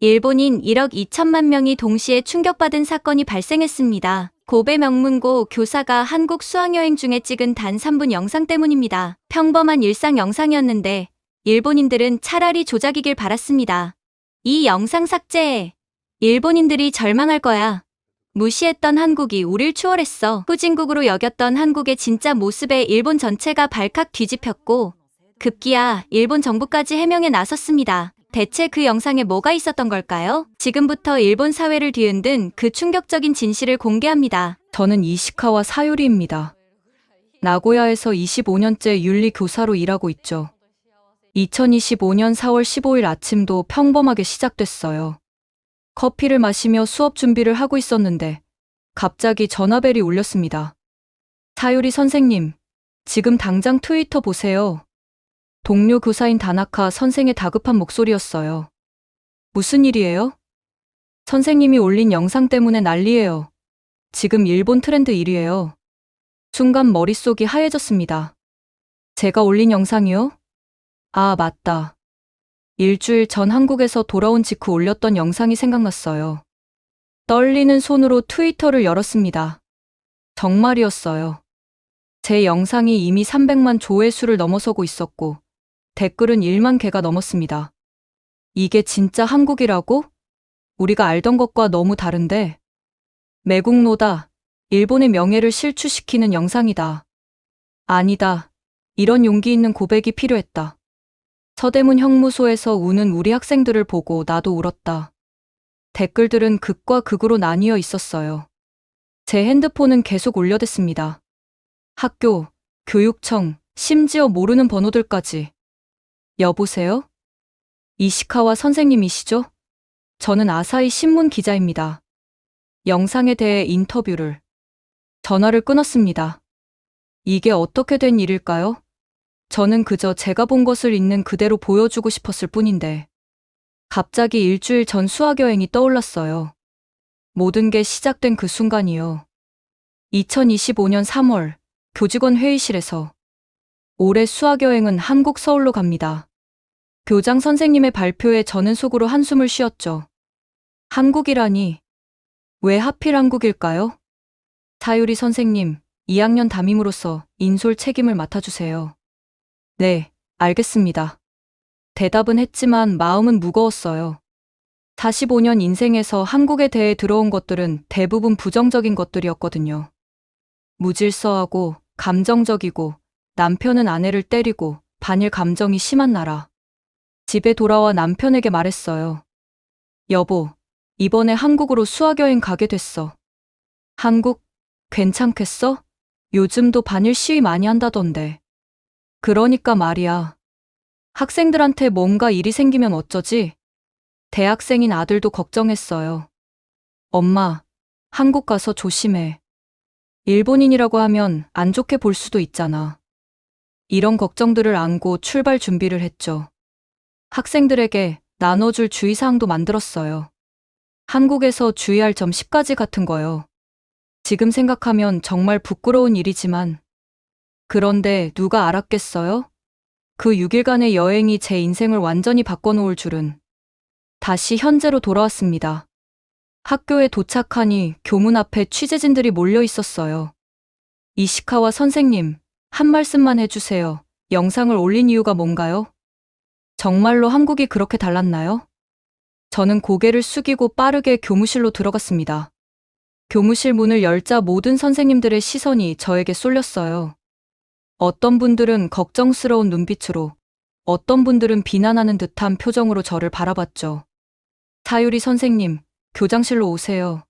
일본인 1억 2천만 명이 동시에 충격받은 사건이 발생했습니다. 고베 명문고 교사가 한국 수학여행 중에 찍은 단 3분 영상 때문입니다. 평범한 일상 영상이었는데 일본인들은 차라리 조작이길 바랐습니다. 이 영상 삭제해. 일본인들이 절망할 거야. 무시했던 한국이 우릴 추월했어. 후진국으로 여겼던 한국의 진짜 모습에 일본 전체가 발칵 뒤집혔고 급기야 일본 정부까지 해명에 나섰습니다. 대체 그 영상에 뭐가 있었던 걸까요? 지금부터 일본 사회를 뒤흔든 그 충격적인 진실을 공개합니다. 저는 이시카와 사유리입니다. 나고야에서 25년째 윤리 교사로 일하고 있죠. 2025년 4월 15일 아침도 평범하게 시작됐어요. 커피를 마시며 수업 준비를 하고 있었는데 갑자기 전화벨이 울렸습니다. 사유리 선생님, 지금 당장 트위터 보세요. 동료 교사인 다나카 선생의 다급한 목소리였어요. 무슨 일이에요? 선생님이 올린 영상 때문에 난리예요. 지금 일본 트렌드 1위예요. 순간 머릿속이 하얘졌습니다. 제가 올린 영상이요? 아, 맞다. 일주일 전 한국에서 돌아온 직후 올렸던 영상이 생각났어요. 떨리는 손으로 트위터를 열었습니다. 정말이었어요. 제 영상이 이미 300만 조회수를 넘어서고 있었고 댓글은 1만 개가 넘었습니다. 이게 진짜 한국이라고? 우리가 알던 것과 너무 다른데? 매국노다. 일본의 명예를 실추시키는 영상이다. 아니다. 이런 용기 있는 고백이 필요했다. 서대문 형무소에서 우는 우리 학생들을 보고 나도 울었다. 댓글들은 극과 극으로 나뉘어 있었어요. 제 핸드폰은 계속 울려댔습니다. 학교, 교육청, 심지어 모르는 번호들까지. 여보세요? 이시카와 선생님이시죠? 저는 아사히 신문 기자입니다. 영상에 대해 인터뷰를. 전화를 끊었습니다. 이게 어떻게 된 일일까요? 저는 그저 제가 본 것을 있는 그대로 보여주고 싶었을 뿐인데. 갑자기 일주일 전 수학여행이 떠올랐어요. 모든 게 시작된 그 순간이요. 2025년 3월, 교직원 회의실에서. 올해 수학여행은 한국 서울로 갑니다. 교장 선생님의 발표에 저는 속으로 한숨을 쉬었죠. 한국이라니. 왜 하필 한국일까요? 사유리 선생님, 2학년 담임으로서 인솔 책임을 맡아주세요. 네, 알겠습니다. 대답은 했지만 마음은 무거웠어요. 45년 인생에서 한국에 대해 들어온 것들은 대부분 부정적인 것들이었거든요. 무질서하고 감정적이고 남편은 아내를 때리고 반일 감정이 심한 나라. 집에 돌아와 남편에게 말했어요. 여보, 이번에 한국으로 수학여행 가게 됐어. 한국? 괜찮겠어? 요즘도 반일 시위 많이 한다던데. 그러니까 말이야. 학생들한테 뭔가 일이 생기면 어쩌지? 대학생인 아들도 걱정했어요. 엄마, 한국 가서 조심해. 일본인이라고 하면 안 좋게 볼 수도 있잖아. 이런 걱정들을 안고 출발 준비를 했죠. 학생들에게 나눠줄 주의사항도 만들었어요. 한국에서 주의할 점 10가지 같은 거요. 지금 생각하면 정말 부끄러운 일이지만 그런데 누가 알았겠어요? 그 6일간의 여행이 제 인생을 완전히 바꿔놓을 줄은. 다시 현재로 돌아왔습니다. 학교에 도착하니 교문 앞에 취재진들이 몰려 있었어요. 이시카와 선생님, 한 말씀만 해주세요. 영상을 올린 이유가 뭔가요? 정말로 한국이 그렇게 달랐나요? 저는 고개를 숙이고 빠르게 교무실로 들어갔습니다. 교무실 문을 열자 모든 선생님들의 시선이 저에게 쏠렸어요. 어떤 분들은 걱정스러운 눈빛으로, 어떤 분들은 비난하는 듯한 표정으로 저를 바라봤죠. 사유리 선생님, 교장실로 오세요.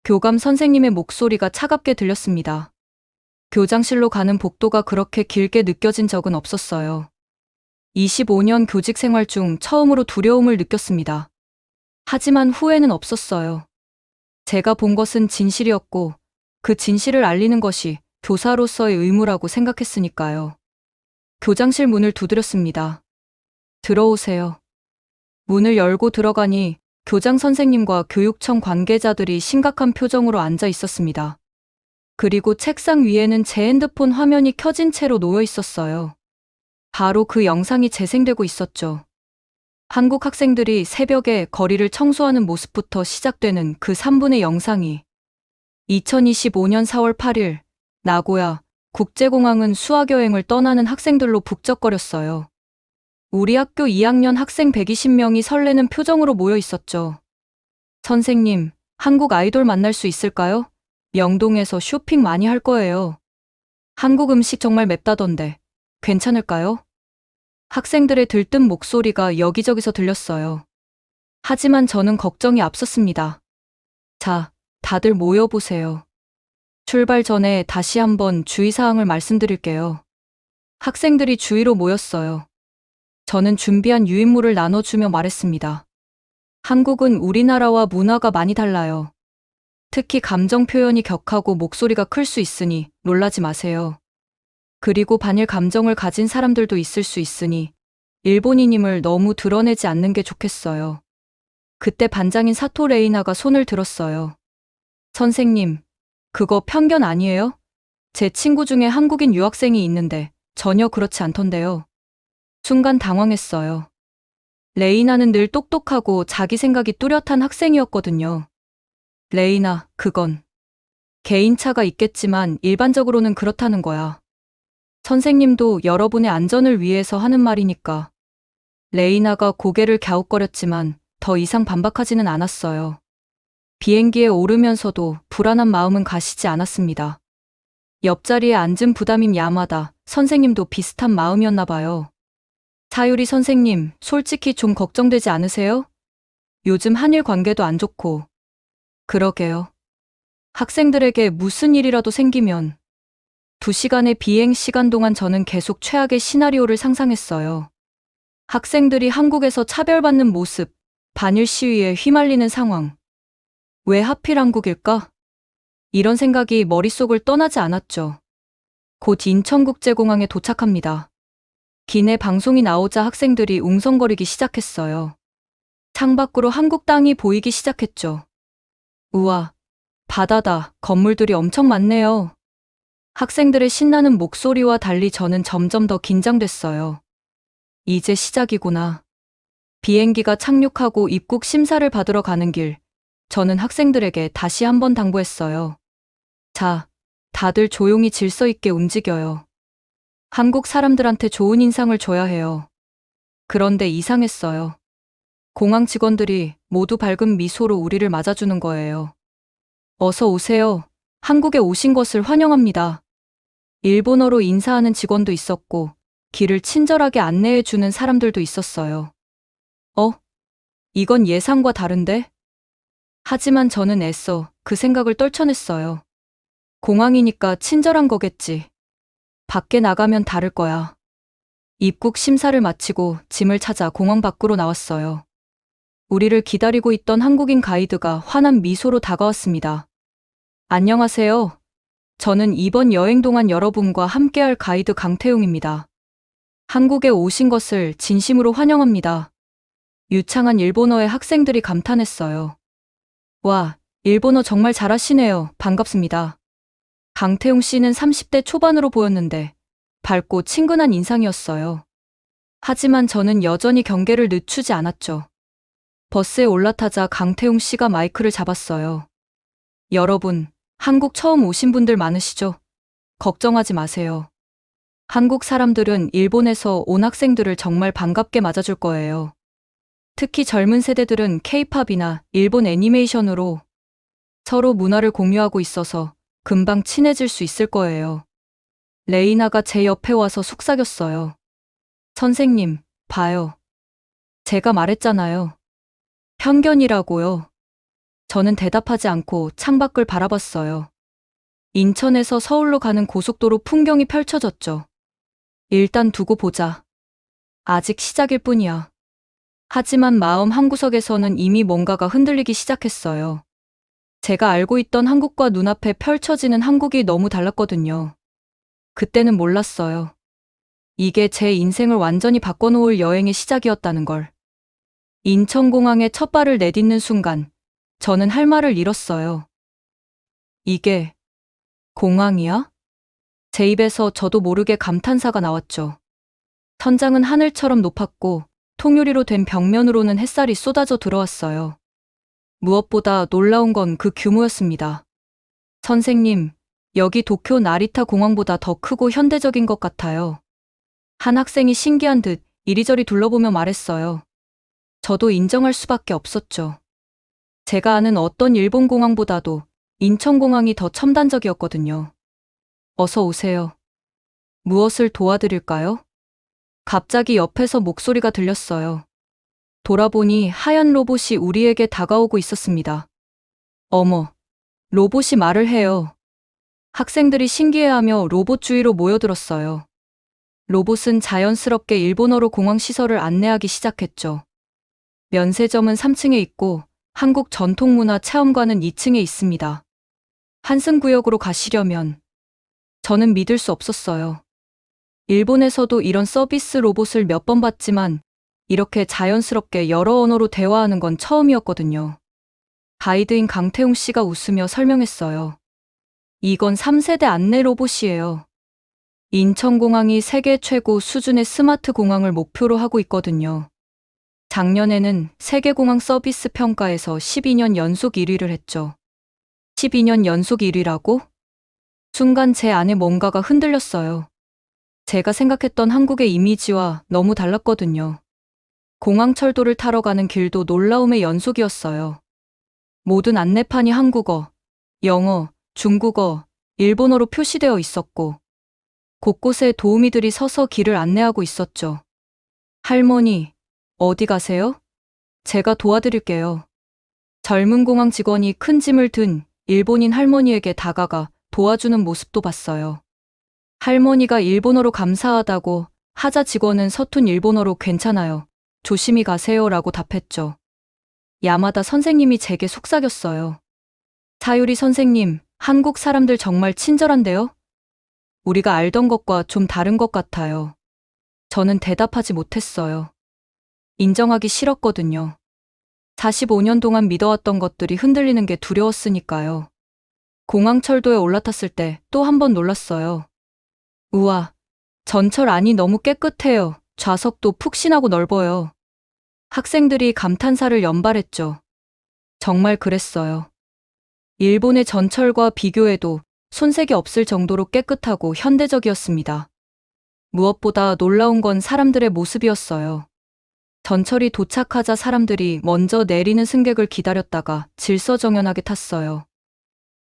교감 선생님의 목소리가 차갑게 들렸습니다. 교장실로 가는 복도가 그렇게 길게 느껴진 적은 없었어요. 25년 교직 생활 중 처음으로 두려움을 느꼈습니다. 하지만 후회는 없었어요. 제가 본 것은 진실이었고 그 진실을 알리는 것이 교사로서의 의무라고 생각했으니까요. 교장실 문을 두드렸습니다. 들어오세요. 문을 열고 들어가니 교장 선생님과 교육청 관계자들이 심각한 표정으로 앉아 있었습니다. 그리고 책상 위에는 제 핸드폰 화면이 켜진 채로 놓여 있었어요. 바로 그 영상이 재생되고 있었죠. 한국 학생들이 새벽에 거리를 청소하는 모습부터 시작되는 그 3분의 영상이 2025년 4월 8일 나고야 국제공항은 수학여행을 떠나는 학생들로 북적거렸어요. 우리 학교 2학년 학생 120명이 설레는 표정으로 모여 있었죠. 선생님, 한국 아이돌 만날 수 있을까요? 명동에서 쇼핑 많이 할 거예요. 한국 음식 정말 맵다던데 괜찮을까요? 학생들의 들뜬 목소리가 여기저기서 들렸어요. 하지만 저는 걱정이 앞섰습니다. 자, 다들 모여보세요. 출발 전에 다시 한번 주의사항을 말씀드릴게요. 학생들이 주위로 모였어요. 저는 준비한 유인물을 나눠주며 말했습니다. 한국은 우리나라와 문화가 많이 달라요. 특히 감정 표현이 격하고 목소리가 클 수 있으니 놀라지 마세요. 그리고 반일 감정을 가진 사람들도 있을 수 있으니 일본인임을 너무 드러내지 않는 게 좋겠어요. 그때 반장인 사토 레이나가 손을 들었어요. 선생님, 그거 편견 아니에요? 제 친구 중에 한국인 유학생이 있는데 전혀 그렇지 않던데요. 순간 당황했어요. 레이나는 늘 똑똑하고 자기 생각이 뚜렷한 학생이었거든요. 레이나, 그건 개인차가 있겠지만 일반적으로는 그렇다는 거야. 선생님도 여러분의 안전을 위해서 하는 말이니까. 레이나가 고개를 갸웃거렸지만 더 이상 반박하지는 않았어요. 비행기에 오르면서도 불안한 마음은 가시지 않았습니다. 옆자리에 앉은 부담임 야마다 선생님도 비슷한 마음이었나 봐요. 사유리 선생님, 솔직히 좀 걱정되지 않으세요? 요즘 한일 관계도 안 좋고. 그러게요. 학생들에게 무슨 일이라도 생기면 2시간의 비행 시간 동안 저는 계속 최악의 시나리오를 상상했어요. 학생들이 한국에서 차별받는 모습, 반일 시위에 휘말리는 상황. 왜 하필 한국일까? 이런 생각이 머릿속을 떠나지 않았죠. 곧 인천국제공항에 도착합니다. 기내 방송이 나오자 학생들이 웅성거리기 시작했어요. 창밖으로 한국 땅이 보이기 시작했죠. 우와, 바다다. 건물들이 엄청 많네요. 학생들의 신나는 목소리와 달리 저는 점점 더 긴장됐어요. 이제 시작이구나. 비행기가 착륙하고 입국 심사를 받으러 가는 길, 저는 학생들에게 다시 한번 당부했어요. 자, 다들 조용히 질서 있게 움직여요. 한국 사람들한테 좋은 인상을 줘야 해요. 그런데 이상했어요. 공항 직원들이 모두 밝은 미소로 우리를 맞아주는 거예요. 어서 오세요. 한국에 오신 것을 환영합니다. 일본어로 인사하는 직원도 있었고, 길을 친절하게 안내해 주는 사람들도 있었어요. 이건 예상과 다른데? 하지만 저는 애써 그 생각을 떨쳐냈어요. 공항이니까 친절한 거겠지. 밖에 나가면 다를 거야. 입국 심사를 마치고 짐을 찾아 공항 밖으로 나왔어요. 우리를 기다리고 있던 한국인 가이드가 환한 미소로 다가왔습니다. 안녕하세요. 저는 이번 여행 동안 여러분과 함께할 가이드 강태용입니다. 한국에 오신 것을 진심으로 환영합니다. 유창한 일본어의 학생들이 감탄했어요. 와, 일본어 정말 잘하시네요. 반갑습니다. 강태용 씨는 30대 초반으로 보였는데 밝고 친근한 인상이었어요. 하지만 저는 여전히 경계를 늦추지 않았죠. 버스에 올라타자 강태용 씨가 마이크를 잡았어요. 여러분, 한국 처음 오신 분들 많으시죠? 걱정하지 마세요. 한국 사람들은 일본에서 온 학생들을 정말 반갑게 맞아줄 거예요. 특히 젊은 세대들은 K-팝이나 일본 애니메이션으로 서로 문화를 공유하고 있어서 금방 친해질 수 있을 거예요. 레이나가 제 옆에 와서 속삭였어요. 선생님, 봐요. 제가 말했잖아요. 편견이라고요. 저는 대답하지 않고 창밖을 바라봤어요. 인천에서 서울로 가는 고속도로 풍경이 펼쳐졌죠. 일단 두고 보자. 아직 시작일 뿐이야. 하지만 마음 한구석에서는 이미 뭔가가 흔들리기 시작했어요. 제가 알고 있던 한국과 눈앞에 펼쳐지는 한국이 너무 달랐거든요. 그때는 몰랐어요. 이게 제 인생을 완전히 바꿔놓을 여행의 시작이었다는 걸. 인천공항에 첫 발을 내딛는 순간, 저는 할 말을 잃었어요. 이게 공항이야? 제 입에서 저도 모르게 감탄사가 나왔죠. 천장은 하늘처럼 높았고 통유리로 된 벽면으로는 햇살이 쏟아져 들어왔어요. 무엇보다 놀라운 건 그 규모였습니다. 선생님, 여기 도쿄 나리타 공항보다 더 크고 현대적인 것 같아요. 한 학생이 신기한 듯 이리저리 둘러보며 말했어요. 저도 인정할 수밖에 없었죠. 제가 아는 어떤 일본 공항보다도 인천공항이 더 첨단적이었거든요. 어서 오세요. 무엇을 도와드릴까요? 갑자기 옆에서 목소리가 들렸어요. 돌아보니 하얀 로봇이 우리에게 다가오고 있었습니다. 어머, 로봇이 말을 해요. 학생들이 신기해하며 로봇 주위로 모여들었어요. 로봇은 자연스럽게 일본어로 공항 시설을 안내하기 시작했죠. 면세점은 3층에 있고 한국 전통문화 체험관은 2층에 있습니다. 환승구역으로 가시려면 저는 믿을 수 없었어요. 일본에서도 이런 서비스 로봇을 몇 번 봤지만 이렇게 자연스럽게 여러 언어로 대화하는 건 처음이었거든요. 가이드인 강태웅 씨가 웃으며 설명했어요. 이건 3세대 안내 로봇이에요. 인천공항이 세계 최고 수준의 스마트 공항을 목표로 하고 있거든요. 작년에는 세계공항 서비스 평가에서 12년 연속 1위를 했죠. 12년 연속 1위라고? 순간 제 안에 뭔가가 흔들렸어요. 제가 생각했던 한국의 이미지와 너무 달랐거든요. 공항철도를 타러 가는 길도 놀라움의 연속이었어요. 모든 안내판이 한국어, 영어, 중국어, 일본어로 표시되어 있었고, 곳곳에 도우미들이 서서 길을 안내하고 있었죠. 할머니, 어디 가세요? 제가 도와드릴게요. 젊은 공항 직원이 큰 짐을 든 일본인 할머니에게 다가가 도와주는 모습도 봤어요. 할머니가 일본어로 감사하다고 하자 직원은 서툰 일본어로 괜찮아요. 조심히 가세요라고 답했죠. 야마다 선생님이 제게 속삭였어요. 사유리 선생님, 한국 사람들 정말 친절한데요? 우리가 알던 것과 좀 다른 것 같아요. 저는 대답하지 못했어요. 인정하기 싫었거든요. 45년 동안 믿어왔던 것들이 흔들리는 게 두려웠으니까요. 공항철도에 올라탔을 때 또 한 번 놀랐어요. 우와, 전철 안이 너무 깨끗해요. 좌석도 푹신하고 넓어요. 학생들이 감탄사를 연발했죠. 정말 그랬어요. 일본의 전철과 비교해도 손색이 없을 정도로 깨끗하고 현대적이었습니다. 무엇보다 놀라운 건 사람들의 모습이었어요. 전철이 도착하자 사람들이 먼저 내리는 승객을 기다렸다가 질서정연하게 탔어요.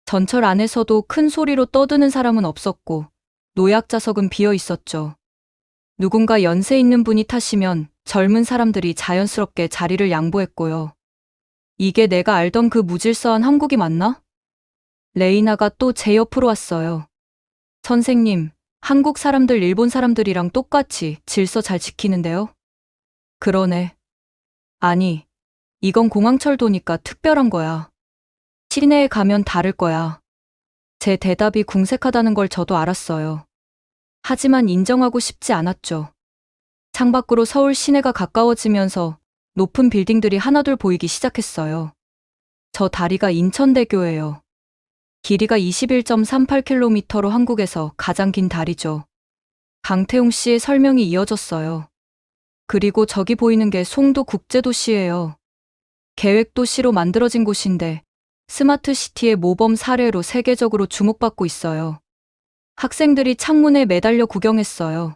전철 안에서도 큰 소리로 떠드는 사람은 없었고 노약자석은 비어 있었죠. 누군가 연세 있는 분이 타시면 젊은 사람들이 자연스럽게 자리를 양보했고요. 이게 내가 알던 그 무질서한 한국이 맞나? 레이나가 또 제 옆으로 왔어요. 선생님, 한국 사람들 일본 사람들이랑 똑같이 질서 잘 지키는데요? 그러네. 아니, 이건 공항철도니까 특별한 거야. 시내에 가면 다를 거야. 제 대답이 궁색하다는 걸 저도 알았어요. 하지만 인정하고 싶지 않았죠. 창밖으로 서울 시내가 가까워지면서 높은 빌딩들이 하나둘 보이기 시작했어요. 저 다리가 인천대교예요. 길이가 21.38km로 한국에서 가장 긴 다리죠. 강태웅 씨의 설명이 이어졌어요. 그리고 저기 보이는 게 송도 국제도시예요. 계획도시로 만들어진 곳인데 스마트 시티의 모범 사례로 세계적으로 주목받고 있어요. 학생들이 창문에 매달려 구경했어요.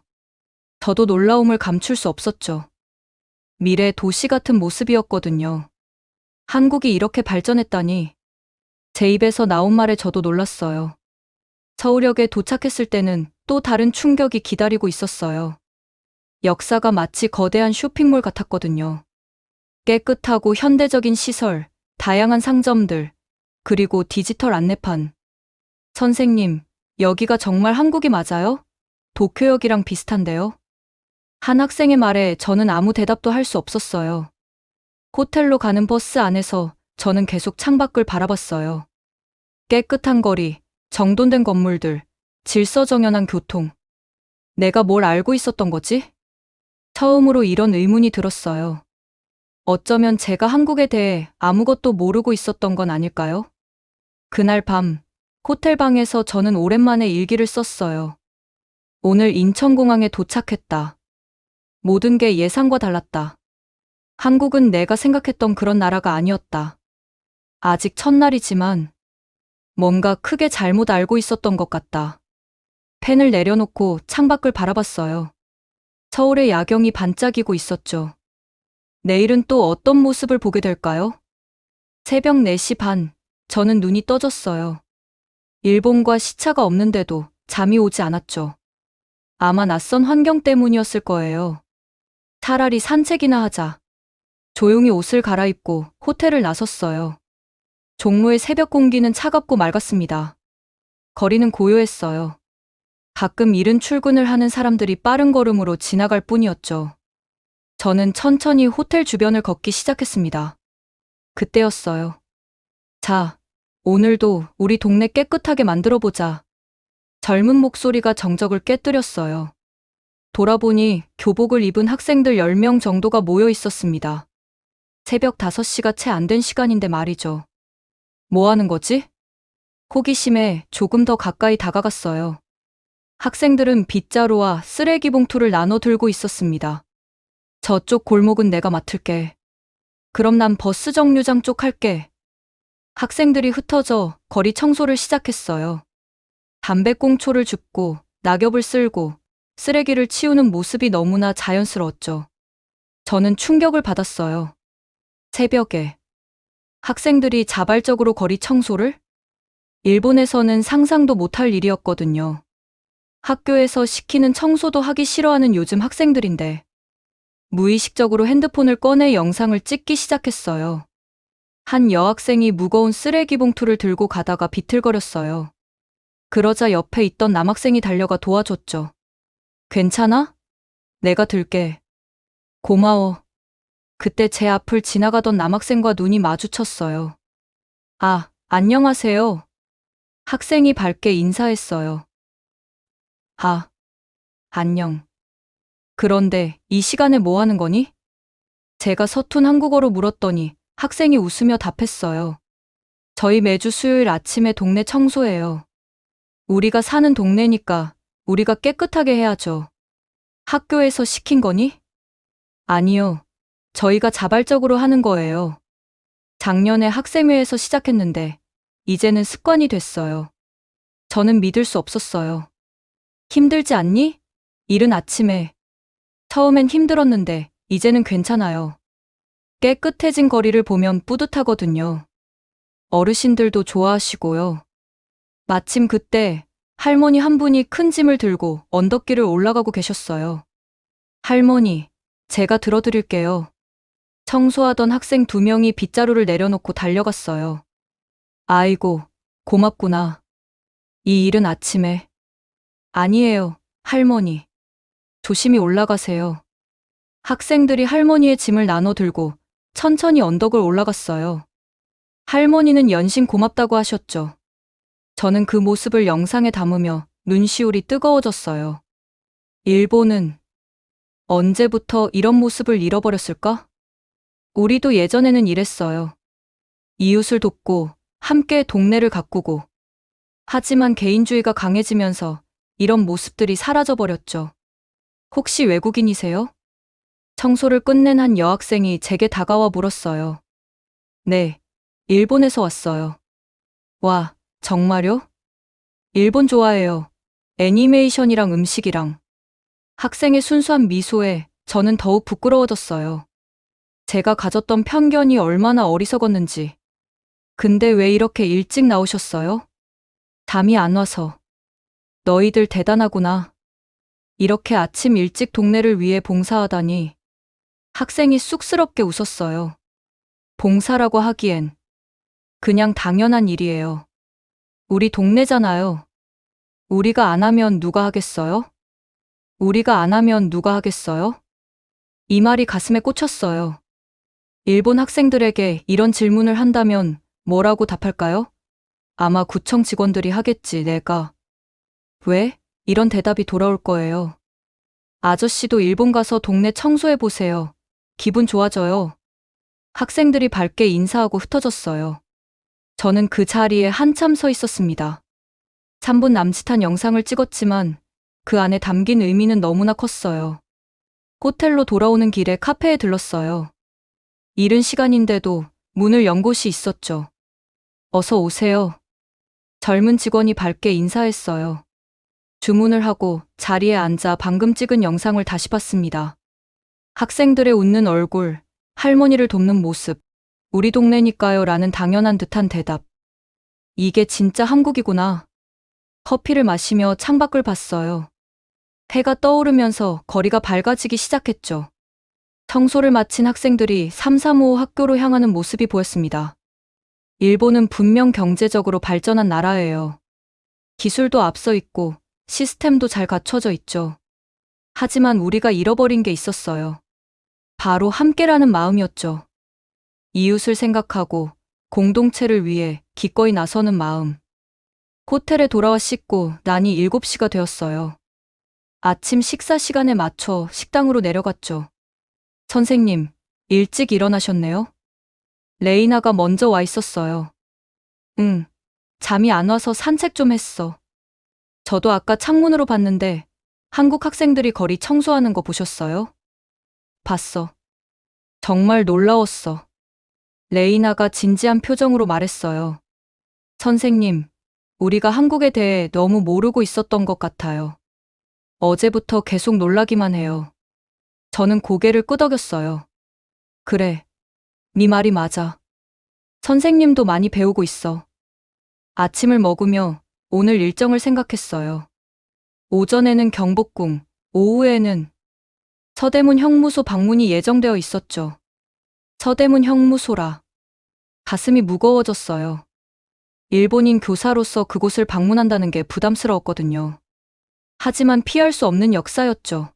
저도 놀라움을 감출 수 없었죠. 미래 도시 같은 모습이었거든요. 한국이 이렇게 발전했다니. 제 입에서 나온 말에 저도 놀랐어요. 서울역에 도착했을 때는 또 다른 충격이 기다리고 있었어요. 역사가 마치 거대한 쇼핑몰 같았거든요. 깨끗하고 현대적인 시설, 다양한 상점들, 그리고 디지털 안내판. 선생님, 여기가 정말 한국이 맞아요? 도쿄역이랑 비슷한데요? 한 학생의 말에 저는 아무 대답도 할 수 없었어요. 호텔로 가는 버스 안에서 저는 계속 창밖을 바라봤어요. 깨끗한 거리, 정돈된 건물들, 질서정연한 교통. 내가 뭘 알고 있었던 거지? 처음으로 이런 의문이 들었어요. 어쩌면 제가 한국에 대해 아무것도 모르고 있었던 건 아닐까요? 그날 밤, 호텔 방에서 저는 오랜만에 일기를 썼어요. 오늘 인천공항에 도착했다. 모든 게 예상과 달랐다. 한국은 내가 생각했던 그런 나라가 아니었다. 아직 첫날이지만 뭔가 크게 잘못 알고 있었던 것 같다. 펜을 내려놓고 창밖을 바라봤어요. 서울의 야경이 반짝이고 있었죠. 내일은 또 어떤 모습을 보게 될까요? 새벽 4시 반, 저는 눈이 떠졌어요. 일본과 시차가 없는데도 잠이 오지 않았죠. 아마 낯선 환경 때문이었을 거예요. 차라리 산책이나 하자. 조용히 옷을 갈아입고 호텔을 나섰어요. 종로의 새벽 공기는 차갑고 맑았습니다. 거리는 고요했어요. 가끔 이른 출근을 하는 사람들이 빠른 걸음으로 지나갈 뿐이었죠. 저는 천천히 호텔 주변을 걷기 시작했습니다. 그때였어요. 자, 오늘도 우리 동네 깨끗하게 만들어보자. 젊은 목소리가 정적을 깨뜨렸어요. 돌아보니 교복을 입은 학생들 10명 정도가 모여 있었습니다. 새벽 5시가 채 안 된 시간인데 말이죠. 뭐 하는 거지? 호기심에 조금 더 가까이 다가갔어요. 학생들은 빗자루와 쓰레기 봉투를 나눠 들고 있었습니다. 저쪽 골목은 내가 맡을게. 그럼 난 버스 정류장 쪽 할게. 학생들이 흩어져 거리 청소를 시작했어요. 담배꽁초를 줍고 낙엽을 쓸고 쓰레기를 치우는 모습이 너무나 자연스러웠죠. 저는 충격을 받았어요. 새벽에 학생들이 자발적으로 거리 청소를? 일본에서는 상상도 못할 일이었거든요. 학교에서 시키는 청소도 하기 싫어하는 요즘 학생들인데 무의식적으로 핸드폰을 꺼내 영상을 찍기 시작했어요. 한 여학생이 무거운 쓰레기 봉투를 들고 가다가 비틀거렸어요. 그러자 옆에 있던 남학생이 달려가 도와줬죠. 괜찮아? 내가 들게. 고마워. 그때 제 앞을 지나가던 남학생과 눈이 마주쳤어요. 아, 안녕하세요. 학생이 밝게 인사했어요. 아, 안녕. 그런데 이 시간에 뭐 하는 거니? 제가 서툰 한국어로 물었더니 학생이 웃으며 답했어요. 저희 매주 수요일 아침에 동네 청소해요. 우리가 사는 동네니까 우리가 깨끗하게 해야죠. 학교에서 시킨 거니? 아니요. 저희가 자발적으로 하는 거예요. 작년에 학생회에서 시작했는데 이제는 습관이 됐어요. 저는 믿을 수 없었어요. 힘들지 않니? 이른 아침에. 처음엔 힘들었는데 이제는 괜찮아요. 깨끗해진 거리를 보면 뿌듯하거든요. 어르신들도 좋아하시고요. 마침 그때 할머니 한 분이 큰 짐을 들고 언덕길을 올라가고 계셨어요. 할머니, 제가 들어드릴게요. 청소하던 학생 2명이 빗자루를 내려놓고 달려갔어요. 아이고, 고맙구나. 이 이른 아침에. 아니에요, 할머니. 조심히 올라가세요. 학생들이 할머니의 짐을 나눠 들고 천천히 언덕을 올라갔어요. 할머니는 연신 고맙다고 하셨죠. 저는 그 모습을 영상에 담으며 눈시울이 뜨거워졌어요. 일본은 언제부터 이런 모습을 잃어버렸을까? 우리도 예전에는 이랬어요. 이웃을 돕고 함께 동네를 가꾸고. 하지만 개인주의가 강해지면서 이런 모습들이 사라져버렸죠. 혹시 외국인이세요? 청소를 끝낸 한 여학생이 제게 다가와 물었어요. 네, 일본에서 왔어요. 와, 정말요? 일본 좋아해요. 애니메이션이랑 음식이랑. 학생의 순수한 미소에 저는 더욱 부끄러워졌어요. 제가 가졌던 편견이 얼마나 어리석었는지. 근데 왜 이렇게 일찍 나오셨어요? 잠이 안 와서. 너희들 대단하구나. 이렇게 아침 일찍 동네를 위해 봉사하다니. 학생이 쑥스럽게 웃었어요. 봉사라고 하기엔 그냥 당연한 일이에요. 우리 동네잖아요. 우리가 안 하면 누가 하겠어요? 우리가 안 하면 누가 하겠어요? 이 말이 가슴에 꽂혔어요. 일본 학생들에게 이런 질문을 한다면 뭐라고 답할까요? 아마 구청 직원들이 하겠지, 내가. 왜? 이런 대답이 돌아올 거예요. 아저씨도 일본 가서 동네 청소해보세요. 기분 좋아져요. 학생들이 밝게 인사하고 흩어졌어요. 저는 그 자리에 한참 서 있었습니다. 3분 남짓한 영상을 찍었지만 그 안에 담긴 의미는 너무나 컸어요. 호텔로 돌아오는 길에 카페에 들렀어요. 이른 시간인데도 문을 연 곳이 있었죠. 어서 오세요. 젊은 직원이 밝게 인사했어요. 주문을 하고 자리에 앉아 방금 찍은 영상을 다시 봤습니다. 학생들의 웃는 얼굴, 할머니를 돕는 모습, 우리 동네니까요 라는 당연한 듯한 대답. 이게 진짜 한국이구나. 커피를 마시며 창밖을 봤어요. 해가 떠오르면서 거리가 밝아지기 시작했죠. 청소를 마친 학생들이 335 학교로 향하는 모습이 보였습니다. 일본은 분명 경제적으로 발전한 나라예요. 기술도 앞서 있고 시스템도 잘 갖춰져 있죠. 하지만 우리가 잃어버린 게 있었어요. 바로 함께라는 마음이었죠. 이웃을 생각하고 공동체를 위해 기꺼이 나서는 마음. 호텔에 돌아와 씻고 나니 7시가 되었어요. 아침 식사 시간에 맞춰 식당으로 내려갔죠. 선생님, 일찍 일어나셨네요? 레이나가 먼저 와 있었어요. 응, 잠이 안 와서 산책 좀 했어. 저도 아까 창문으로 봤는데 한국 학생들이 거리 청소하는 거 보셨어요? 봤어. 정말 놀라웠어. 레이나가 진지한 표정으로 말했어요. 선생님, 우리가 한국에 대해 너무 모르고 있었던 것 같아요. 어제부터 계속 놀라기만 해요. 저는 고개를 끄덕였어요. 그래, 네 말이 맞아. 선생님도 많이 배우고 있어. 아침을 먹으며 오늘 일정을 생각했어요. 오전에는 경복궁, 오후에는 서대문 형무소 방문이 예정되어 있었죠. 서대문 형무소라. 가슴이 무거워졌어요. 일본인 교사로서 그곳을 방문한다는 게 부담스러웠거든요. 하지만 피할 수 없는 역사였죠.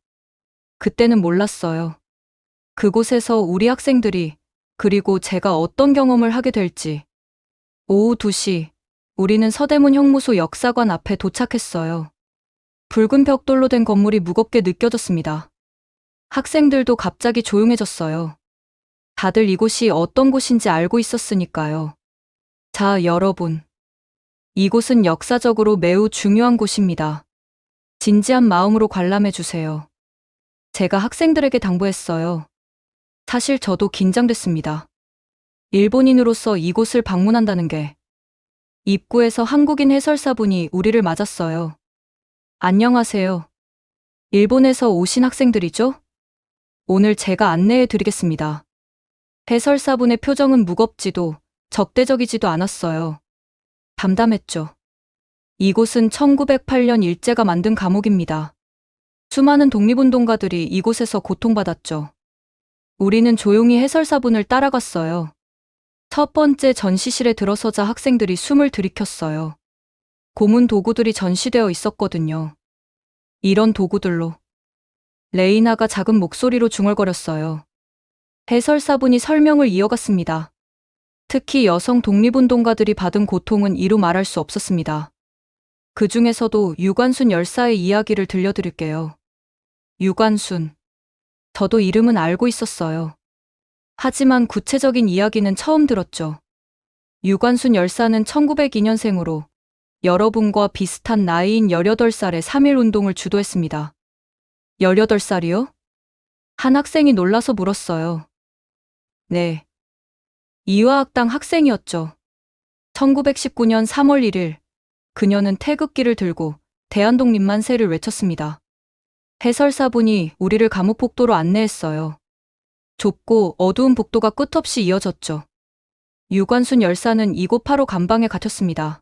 그때는 몰랐어요. 그곳에서 우리 학생들이, 그리고 제가 어떤 경험을 하게 될지. 오후 2시, 우리는 서대문 형무소 역사관 앞에 도착했어요. 붉은 벽돌로 된 건물이 무겁게 느껴졌습니다. 학생들도 갑자기 조용해졌어요. 다들 이곳이 어떤 곳인지 알고 있었으니까요. 자, 여러분. 이곳은 역사적으로 매우 중요한 곳입니다. 진지한 마음으로 관람해 주세요. 제가 학생들에게 당부했어요. 사실 저도 긴장됐습니다. 일본인으로서 이곳을 방문한다는 게. 입구에서 한국인 해설사분이 우리를 맞았어요. 안녕하세요. 일본에서 오신 학생들이죠? 오늘 제가 안내해 드리겠습니다. 해설사분의 표정은 무겁지도 적대적이지도 않았어요. 담담했죠. 이곳은 1908년 일제가 만든 감옥입니다. 수많은 독립운동가들이 이곳에서 고통받았죠. 우리는 조용히 해설사분을 따라갔어요. 첫 번째 전시실에 들어서자 학생들이 숨을 들이켰어요. 고문 도구들이 전시되어 있었거든요. 이런 도구들로. 레이나가 작은 목소리로 중얼거렸어요. 해설사분이 설명을 이어갔습니다. 특히 여성 독립운동가들이 받은 고통은 이루 말할 수 없었습니다. 그 중에서도 유관순 열사의 이야기를 들려드릴게요. 유관순. 저도 이름은 알고 있었어요. 하지만 구체적인 이야기는 처음 들었죠. 유관순 열사는 1902년생으로 여러분과 비슷한 나이인 18살에 3.1 운동을 주도했습니다. 18살이요? 한 학생이 놀라서 물었어요. 네. 이화학당 학생이었죠. 1919년 3월 1일, 그녀는 태극기를 들고 대한독립만세를 외쳤습니다. 해설사분이 우리를 감옥 복도로 안내했어요. 좁고 어두운 복도가 끝없이 이어졌죠. 유관순 열사는 이곳 8호 감방에 갇혔습니다.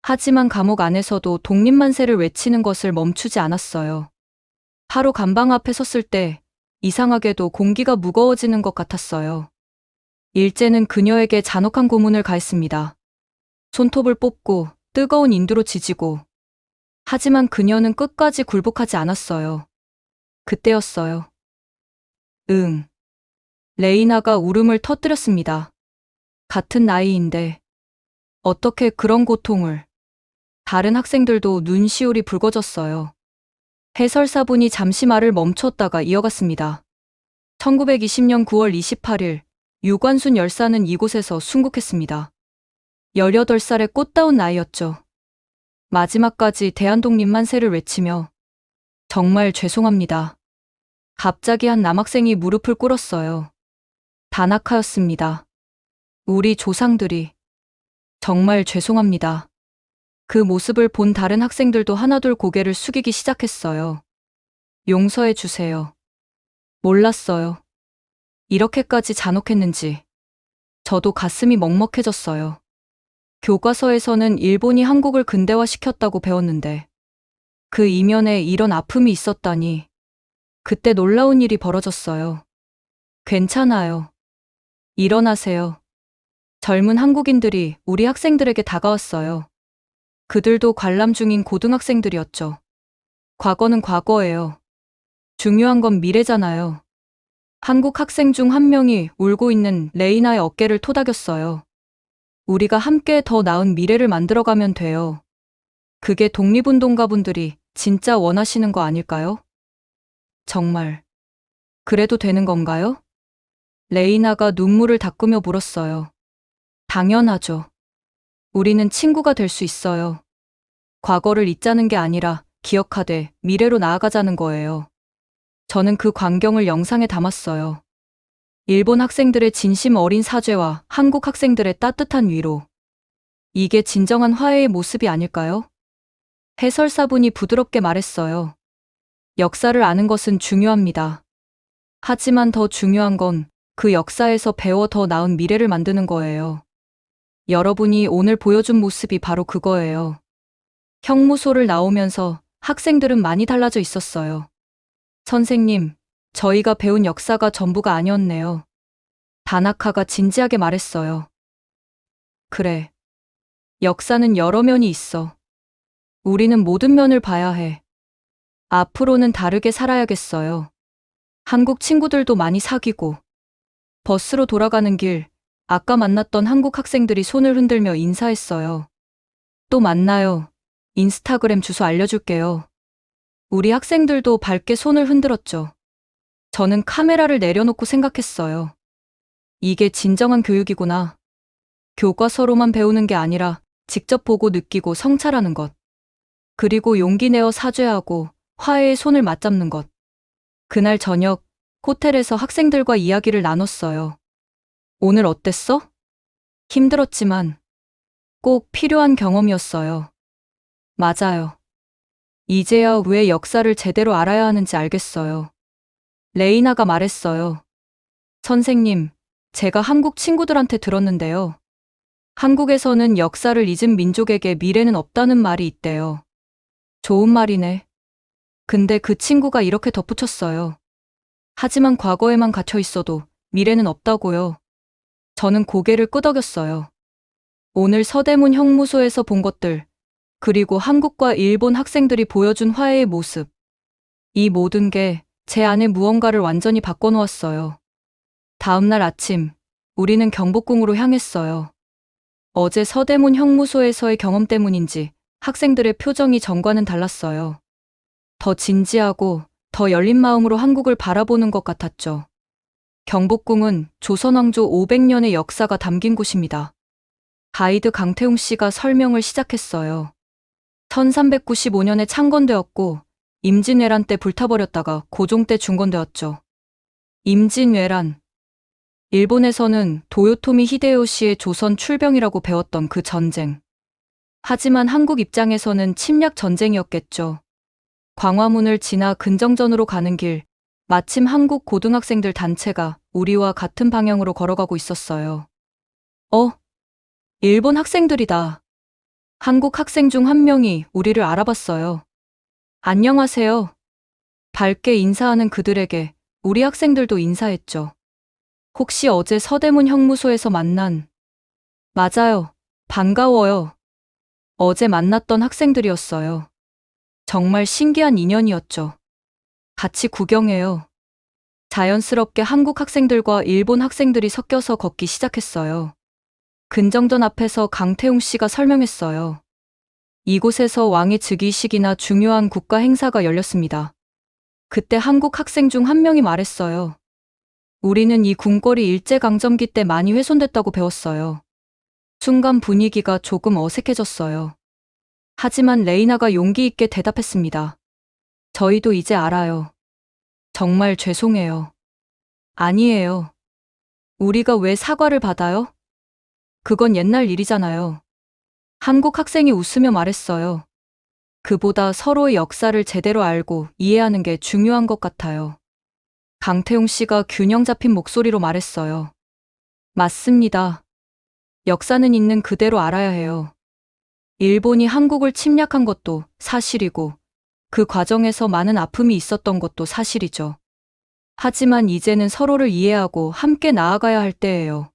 하지만 감옥 안에서도 독립만세를 외치는 것을 멈추지 않았어요. 8호 감방 앞에 섰을 때 이상하게도 공기가 무거워지는 것 같았어요. 일제는 그녀에게 잔혹한 고문을 가했습니다. 손톱을 뽑고 뜨거운 인두로 지지고. 하지만 그녀는 끝까지 굴복하지 않았어요. 그때였어요. 응. 레이나가 울음을 터뜨렸습니다. 같은 나이인데 어떻게 그런 고통을. 다른 학생들도 눈시울이 붉어졌어요. 해설사분이 잠시 말을 멈췄다가 이어갔습니다. 1920년 9월 28일 유관순 열사는 이곳에서 순국했습니다. 18살의 꽃다운 나이였죠. 마지막까지 대한독립만세를 외치며 정말 죄송합니다. 갑자기 한 남학생이 무릎을 꿇었어요. 다나카였습니다. 우리 조상들이. 정말 죄송합니다. 그 모습을 본 다른 학생들도 하나둘 고개를 숙이기 시작했어요. 용서해 주세요. 몰랐어요. 이렇게까지 잔혹했는지. 저도 가슴이 먹먹해졌어요. 교과서에서는 일본이 한국을 근대화시켰다고 배웠는데 그 이면에 이런 아픔이 있었다니. 그때 놀라운 일이 벌어졌어요. 괜찮아요. 일어나세요. 젊은 한국인들이 우리 학생들에게 다가왔어요. 그들도 관람 중인 고등학생들이었죠. 과거는 과거예요. 중요한 건 미래잖아요. 한국 학생 중 한 명이 울고 있는 레이나의 어깨를 토닥였어요. 우리가 함께 더 나은 미래를 만들어가면 돼요. 그게 독립운동가분들이 진짜 원하시는 거 아닐까요? 정말. 그래도 되는 건가요? 레이나가 눈물을 닦으며 물었어요. 당연하죠. 우리는 친구가 될 수 있어요. 과거를 잊자는 게 아니라 기억하되 미래로 나아가자는 거예요. 저는 그 광경을 영상에 담았어요. 일본 학생들의 진심 어린 사죄와 한국 학생들의 따뜻한 위로. 이게 진정한 화해의 모습이 아닐까요? 해설사분이 부드럽게 말했어요. 역사를 아는 것은 중요합니다. 하지만 더 중요한 건 그 역사에서 배워 더 나은 미래를 만드는 거예요. 여러분이 오늘 보여준 모습이 바로 그거예요. 형무소를 나오면서 학생들은 많이 달라져 있었어요. 선생님, 저희가 배운 역사가 전부가 아니었네요. 다나카가 진지하게 말했어요. 그래. 역사는 여러 면이 있어. 우리는 모든 면을 봐야 해. 앞으로는 다르게 살아야겠어요. 한국 친구들도 많이 사귀고. 버스로 돌아가는 길, 아까 만났던 한국 학생들이 손을 흔들며 인사했어요. 또 만나요. 인스타그램 주소 알려줄게요. 우리 학생들도 밝게 손을 흔들었죠. 저는 카메라를 내려놓고 생각했어요. 이게 진정한 교육이구나. 교과서로만 배우는 게 아니라 직접 보고 느끼고 성찰하는 것. 그리고 용기 내어 사죄하고 화해의 손을 맞잡는 것. 그날 저녁, 호텔에서 학생들과 이야기를 나눴어요. 오늘 어땠어? 힘들었지만 꼭 필요한 경험이었어요. 맞아요. 이제야 왜 역사를 제대로 알아야 하는지 알겠어요. 레이나가 말했어요. 선생님, 제가 한국 친구들한테 들었는데요. 한국에서는 역사를 잊은 민족에게 미래는 없다는 말이 있대요. 좋은 말이네. 근데 그 친구가 이렇게 덧붙였어요. 하지만 과거에만 갇혀 있어도 미래는 없다고요. 저는 고개를 끄덕였어요. 오늘 서대문 형무소에서 본 것들, 그리고 한국과 일본 학생들이 보여준 화해의 모습. 이 모든 게 제 안에 무언가를 완전히 바꿔놓았어요. 다음 날 아침, 우리는 경복궁으로 향했어요. 어제 서대문 형무소에서의 경험 때문인지 학생들의 표정이 전과는 달랐어요. 더 진지하고 더 열린 마음으로 한국을 바라보는 것 같았죠. 경복궁은 조선왕조 500년의 역사가 담긴 곳입니다. 가이드 강태웅 씨가 설명을 시작했어요. 1395년에 창건되었고 임진왜란 때 불타버렸다가 고종 때 중건되었죠. 임진왜란. 일본에서는 도요토미 히데요시의 조선 출병이라고 배웠던 그 전쟁. 하지만 한국 입장에서는 침략 전쟁이었겠죠. 광화문을 지나 근정전으로 가는 길, 마침 한국 고등학생들 단체가 우리와 같은 방향으로 걸어가고 있었어요. 일본 학생들이다. 한국 학생 중 한 명이 우리를 알아봤어요. 안녕하세요. 밝게 인사하는 그들에게 우리 학생들도 인사했죠. 혹시 어제 서대문 형무소에서 만난? 맞아요. 반가워요. 어제 만났던 학생들이었어요. 정말 신기한 인연이었죠. 같이 구경해요. 자연스럽게 한국 학생들과 일본 학생들이 섞여서 걷기 시작했어요. 근정전 앞에서 강태웅 씨가 설명했어요. 이곳에서 왕의 즉위식이나 중요한 국가 행사가 열렸습니다. 그때 한국 학생 중 한 명이 말했어요. 우리는 이 궁궐이 일제강점기 때 많이 훼손됐다고 배웠어요. 순간 분위기가 조금 어색해졌어요. 하지만 레이나가 용기 있게 대답했습니다. 저희도 이제 알아요. 정말 죄송해요. 아니에요. 우리가 왜 사과를 받아요? 그건 옛날 일이잖아요. 한국 학생이 웃으며 말했어요. 그보다 서로의 역사를 제대로 알고 이해하는 게 중요한 것 같아요. 강태용 씨가 균형 잡힌 목소리로 말했어요. 맞습니다. 역사는 있는 그대로 알아야 해요. 일본이 한국을 침략한 것도 사실이고, 그 과정에서 많은 아픔이 있었던 것도 사실이죠. 하지만 이제는 서로를 이해하고 함께 나아가야 할 때예요.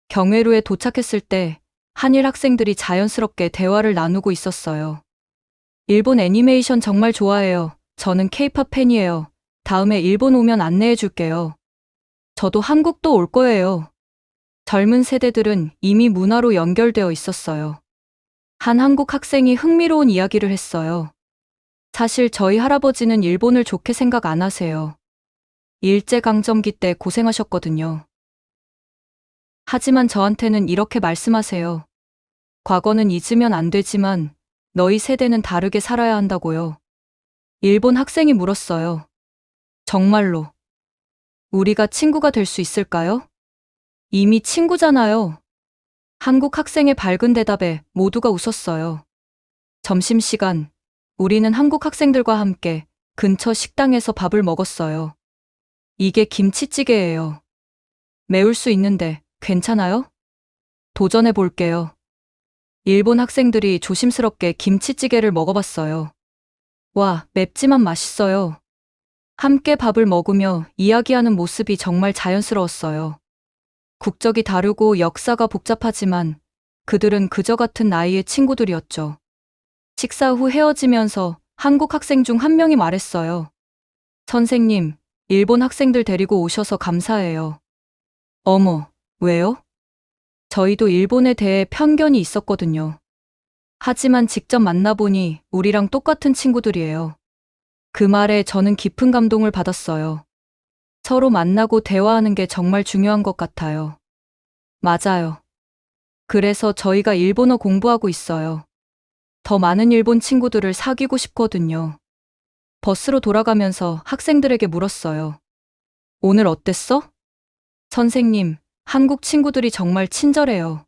경회로에 도착했을 때 한일 학생들이 자연스럽게 대화를 나누고 있었어요. 일본 애니메이션 정말 좋아해요. 저는 케이팝 팬이에요. 다음에 일본 오면 안내해 줄게요. 저도 한국도 올 거예요. 젊은 세대들은 이미 문화로 연결되어 있었어요. 한 한국 학생이 흥미로운 이야기를 했어요. 사실 저희 할아버지는 일본을 좋게 생각 안 하세요. 일제강점기 때 고생하셨거든요. 하지만 저한테는 이렇게 말씀하세요. 과거는 잊으면 안 되지만 너희 세대는 다르게 살아야 한다고요. 일본 학생이 물었어요. 정말로 우리가 친구가 될 수 있을까요? 이미 친구잖아요. 한국 학생의 밝은 대답에 모두가 웃었어요. 점심시간, 우리는 한국 학생들과 함께 근처 식당에서 밥을 먹었어요. 이게 김치찌개예요. 매울 수 있는데 괜찮아요? 도전해 볼게요. 일본 학생들이 조심스럽게 김치찌개를 먹어봤어요. 와, 맵지만 맛있어요. 함께 밥을 먹으며 이야기하는 모습이 정말 자연스러웠어요. 국적이 다르고 역사가 복잡하지만 그들은 그저 같은 나이의 친구들이었죠. 식사 후 헤어지면서 한국 학생 중 한 명이 말했어요. 선생님, 일본 학생들 데리고 오셔서 감사해요. 어머, 왜요? 저희도 일본에 대해 편견이 있었거든요. 하지만 직접 만나보니 우리랑 똑같은 친구들이에요. 그 말에 저는 깊은 감동을 받았어요. 서로 만나고 대화하는 게 정말 중요한 것 같아요. 맞아요. 그래서 저희가 일본어 공부하고 있어요. 더 많은 일본 친구들을 사귀고 싶거든요. 버스로 돌아가면서 학생들에게 물었어요. 오늘 어땠어? 선생님, 한국 친구들이 정말 친절해요.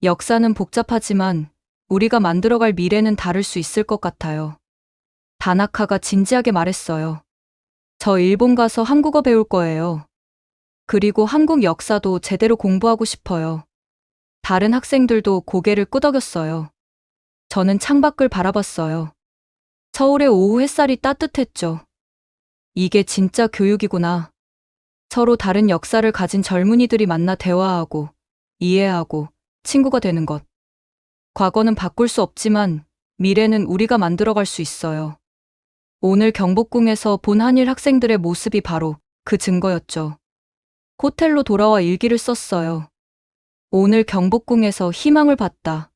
역사는 복잡하지만 우리가 만들어갈 미래는 다를 수 있을 것 같아요. 다나카가 진지하게 말했어요. 저 일본 가서 한국어 배울 거예요. 그리고 한국 역사도 제대로 공부하고 싶어요. 다른 학생들도 고개를 끄덕였어요. 저는 창밖을 바라봤어요. 서울의 오후 햇살이 따뜻했죠. 이게 진짜 교육이구나. 서로 다른 역사를 가진 젊은이들이 만나 대화하고, 이해하고, 친구가 되는 것. 과거는 바꿀 수 없지만 미래는 우리가 만들어갈 수 있어요. 오늘 경복궁에서 본 한일 학생들의 모습이 바로 그 증거였죠. 호텔로 돌아와 일기를 썼어요. 오늘 경복궁에서 희망을 봤다.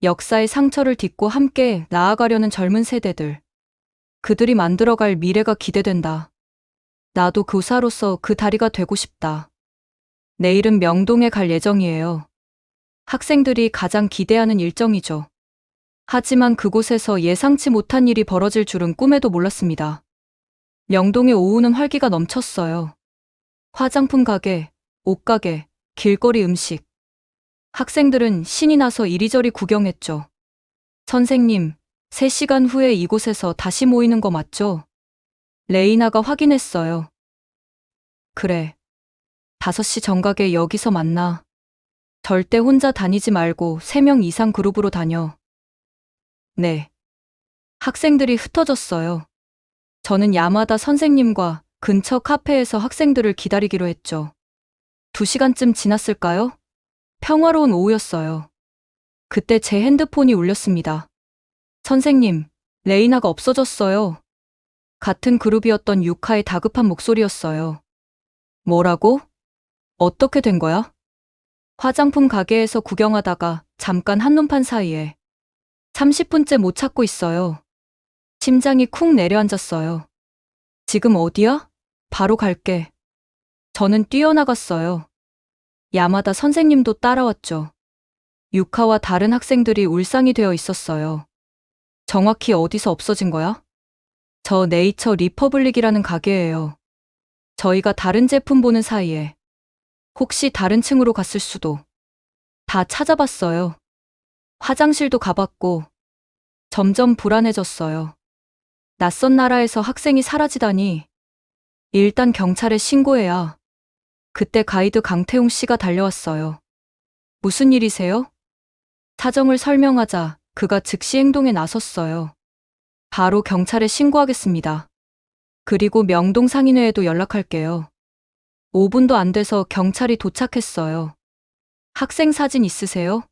역사의 상처를 딛고 함께 나아가려는 젊은 세대들. 그들이 만들어갈 미래가 기대된다. 나도 교사로서 그 다리가 되고 싶다. 내일은 명동에 갈 예정이에요. 학생들이 가장 기대하는 일정이죠. 하지만 그곳에서 예상치 못한 일이 벌어질 줄은 꿈에도 몰랐습니다. 명동의 오후는 활기가 넘쳤어요. 화장품 가게, 옷가게, 길거리 음식. 학생들은 신이 나서 이리저리 구경했죠. 선생님, 3시간 후에 이곳에서 다시 모이는 거 맞죠? 레이나가 확인했어요. 그래. 5시 정각에 여기서 만나. 절대 혼자 다니지 말고 3명 이상 그룹으로 다녀. 네. 학생들이 흩어졌어요. 저는 야마다 선생님과 근처 카페에서 학생들을 기다리기로 했죠. 2시간쯤 지났을까요? 평화로운 오후였어요. 그때 제 핸드폰이 울렸습니다. 선생님, 레이나가 없어졌어요. 같은 그룹이었던 유카의 다급한 목소리였어요. 뭐라고? 어떻게 된 거야? 화장품 가게에서 구경하다가 잠깐 한눈판 사이에 30분째 못 찾고 있어요. 심장이 쿵 내려앉았어요. 지금 어디야? 바로 갈게. 저는 뛰어나갔어요. 야마다 선생님도 따라왔죠. 유카와 다른 학생들이 울상이 되어 있었어요. 정확히 어디서 없어진 거야? 저 네이처 리퍼블릭이라는 가게예요. 저희가 다른 제품 보는 사이에 혹시 다른 층으로 갔을 수도. 다 찾아봤어요. 화장실도 가봤고, 점점 불안해졌어요. 낯선 나라에서 학생이 사라지다니. 일단 경찰에 신고해야. 그때 가이드 강태웅 씨가 달려왔어요. 무슨 일이세요? 사정을 설명하자 그가 즉시 행동에 나섰어요. 바로 경찰에 신고하겠습니다. 그리고 명동 상인회에도 연락할게요. 5분도 안 돼서 경찰이 도착했어요. 학생 사진 있으세요?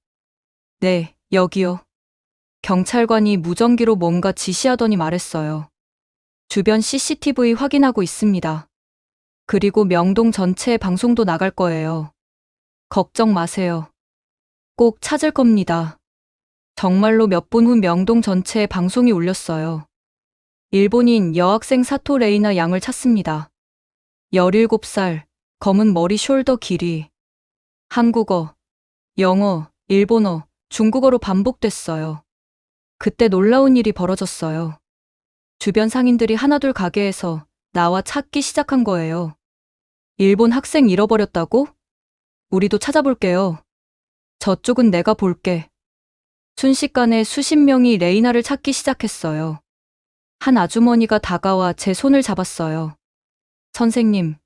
네, 여기요. 경찰관이 무전기로 뭔가 지시하더니 말했어요. 주변 CCTV 확인하고 있습니다. 그리고 명동 전체에 방송도 나갈 거예요. 걱정 마세요. 꼭 찾을 겁니다. 정말로 몇 분 후 명동 전체에 방송이 울렸어요. 일본인 여학생 사토 레이나 양을 찾습니다. 17살, 검은 머리 숄더 길이. 한국어, 영어, 일본어, 중국어로 반복됐어요. 그때 놀라운 일이 벌어졌어요. 주변 상인들이 하나둘 가게에서 나와 찾기 시작한 거예요. 일본 학생 잃어버렸다고? 우리도 찾아볼게요. 저쪽은 내가 볼게. 순식간에 수십 명이 레이나를 찾기 시작했어요. 한 아주머니가 다가와 제 손을 잡았어요. 선생님,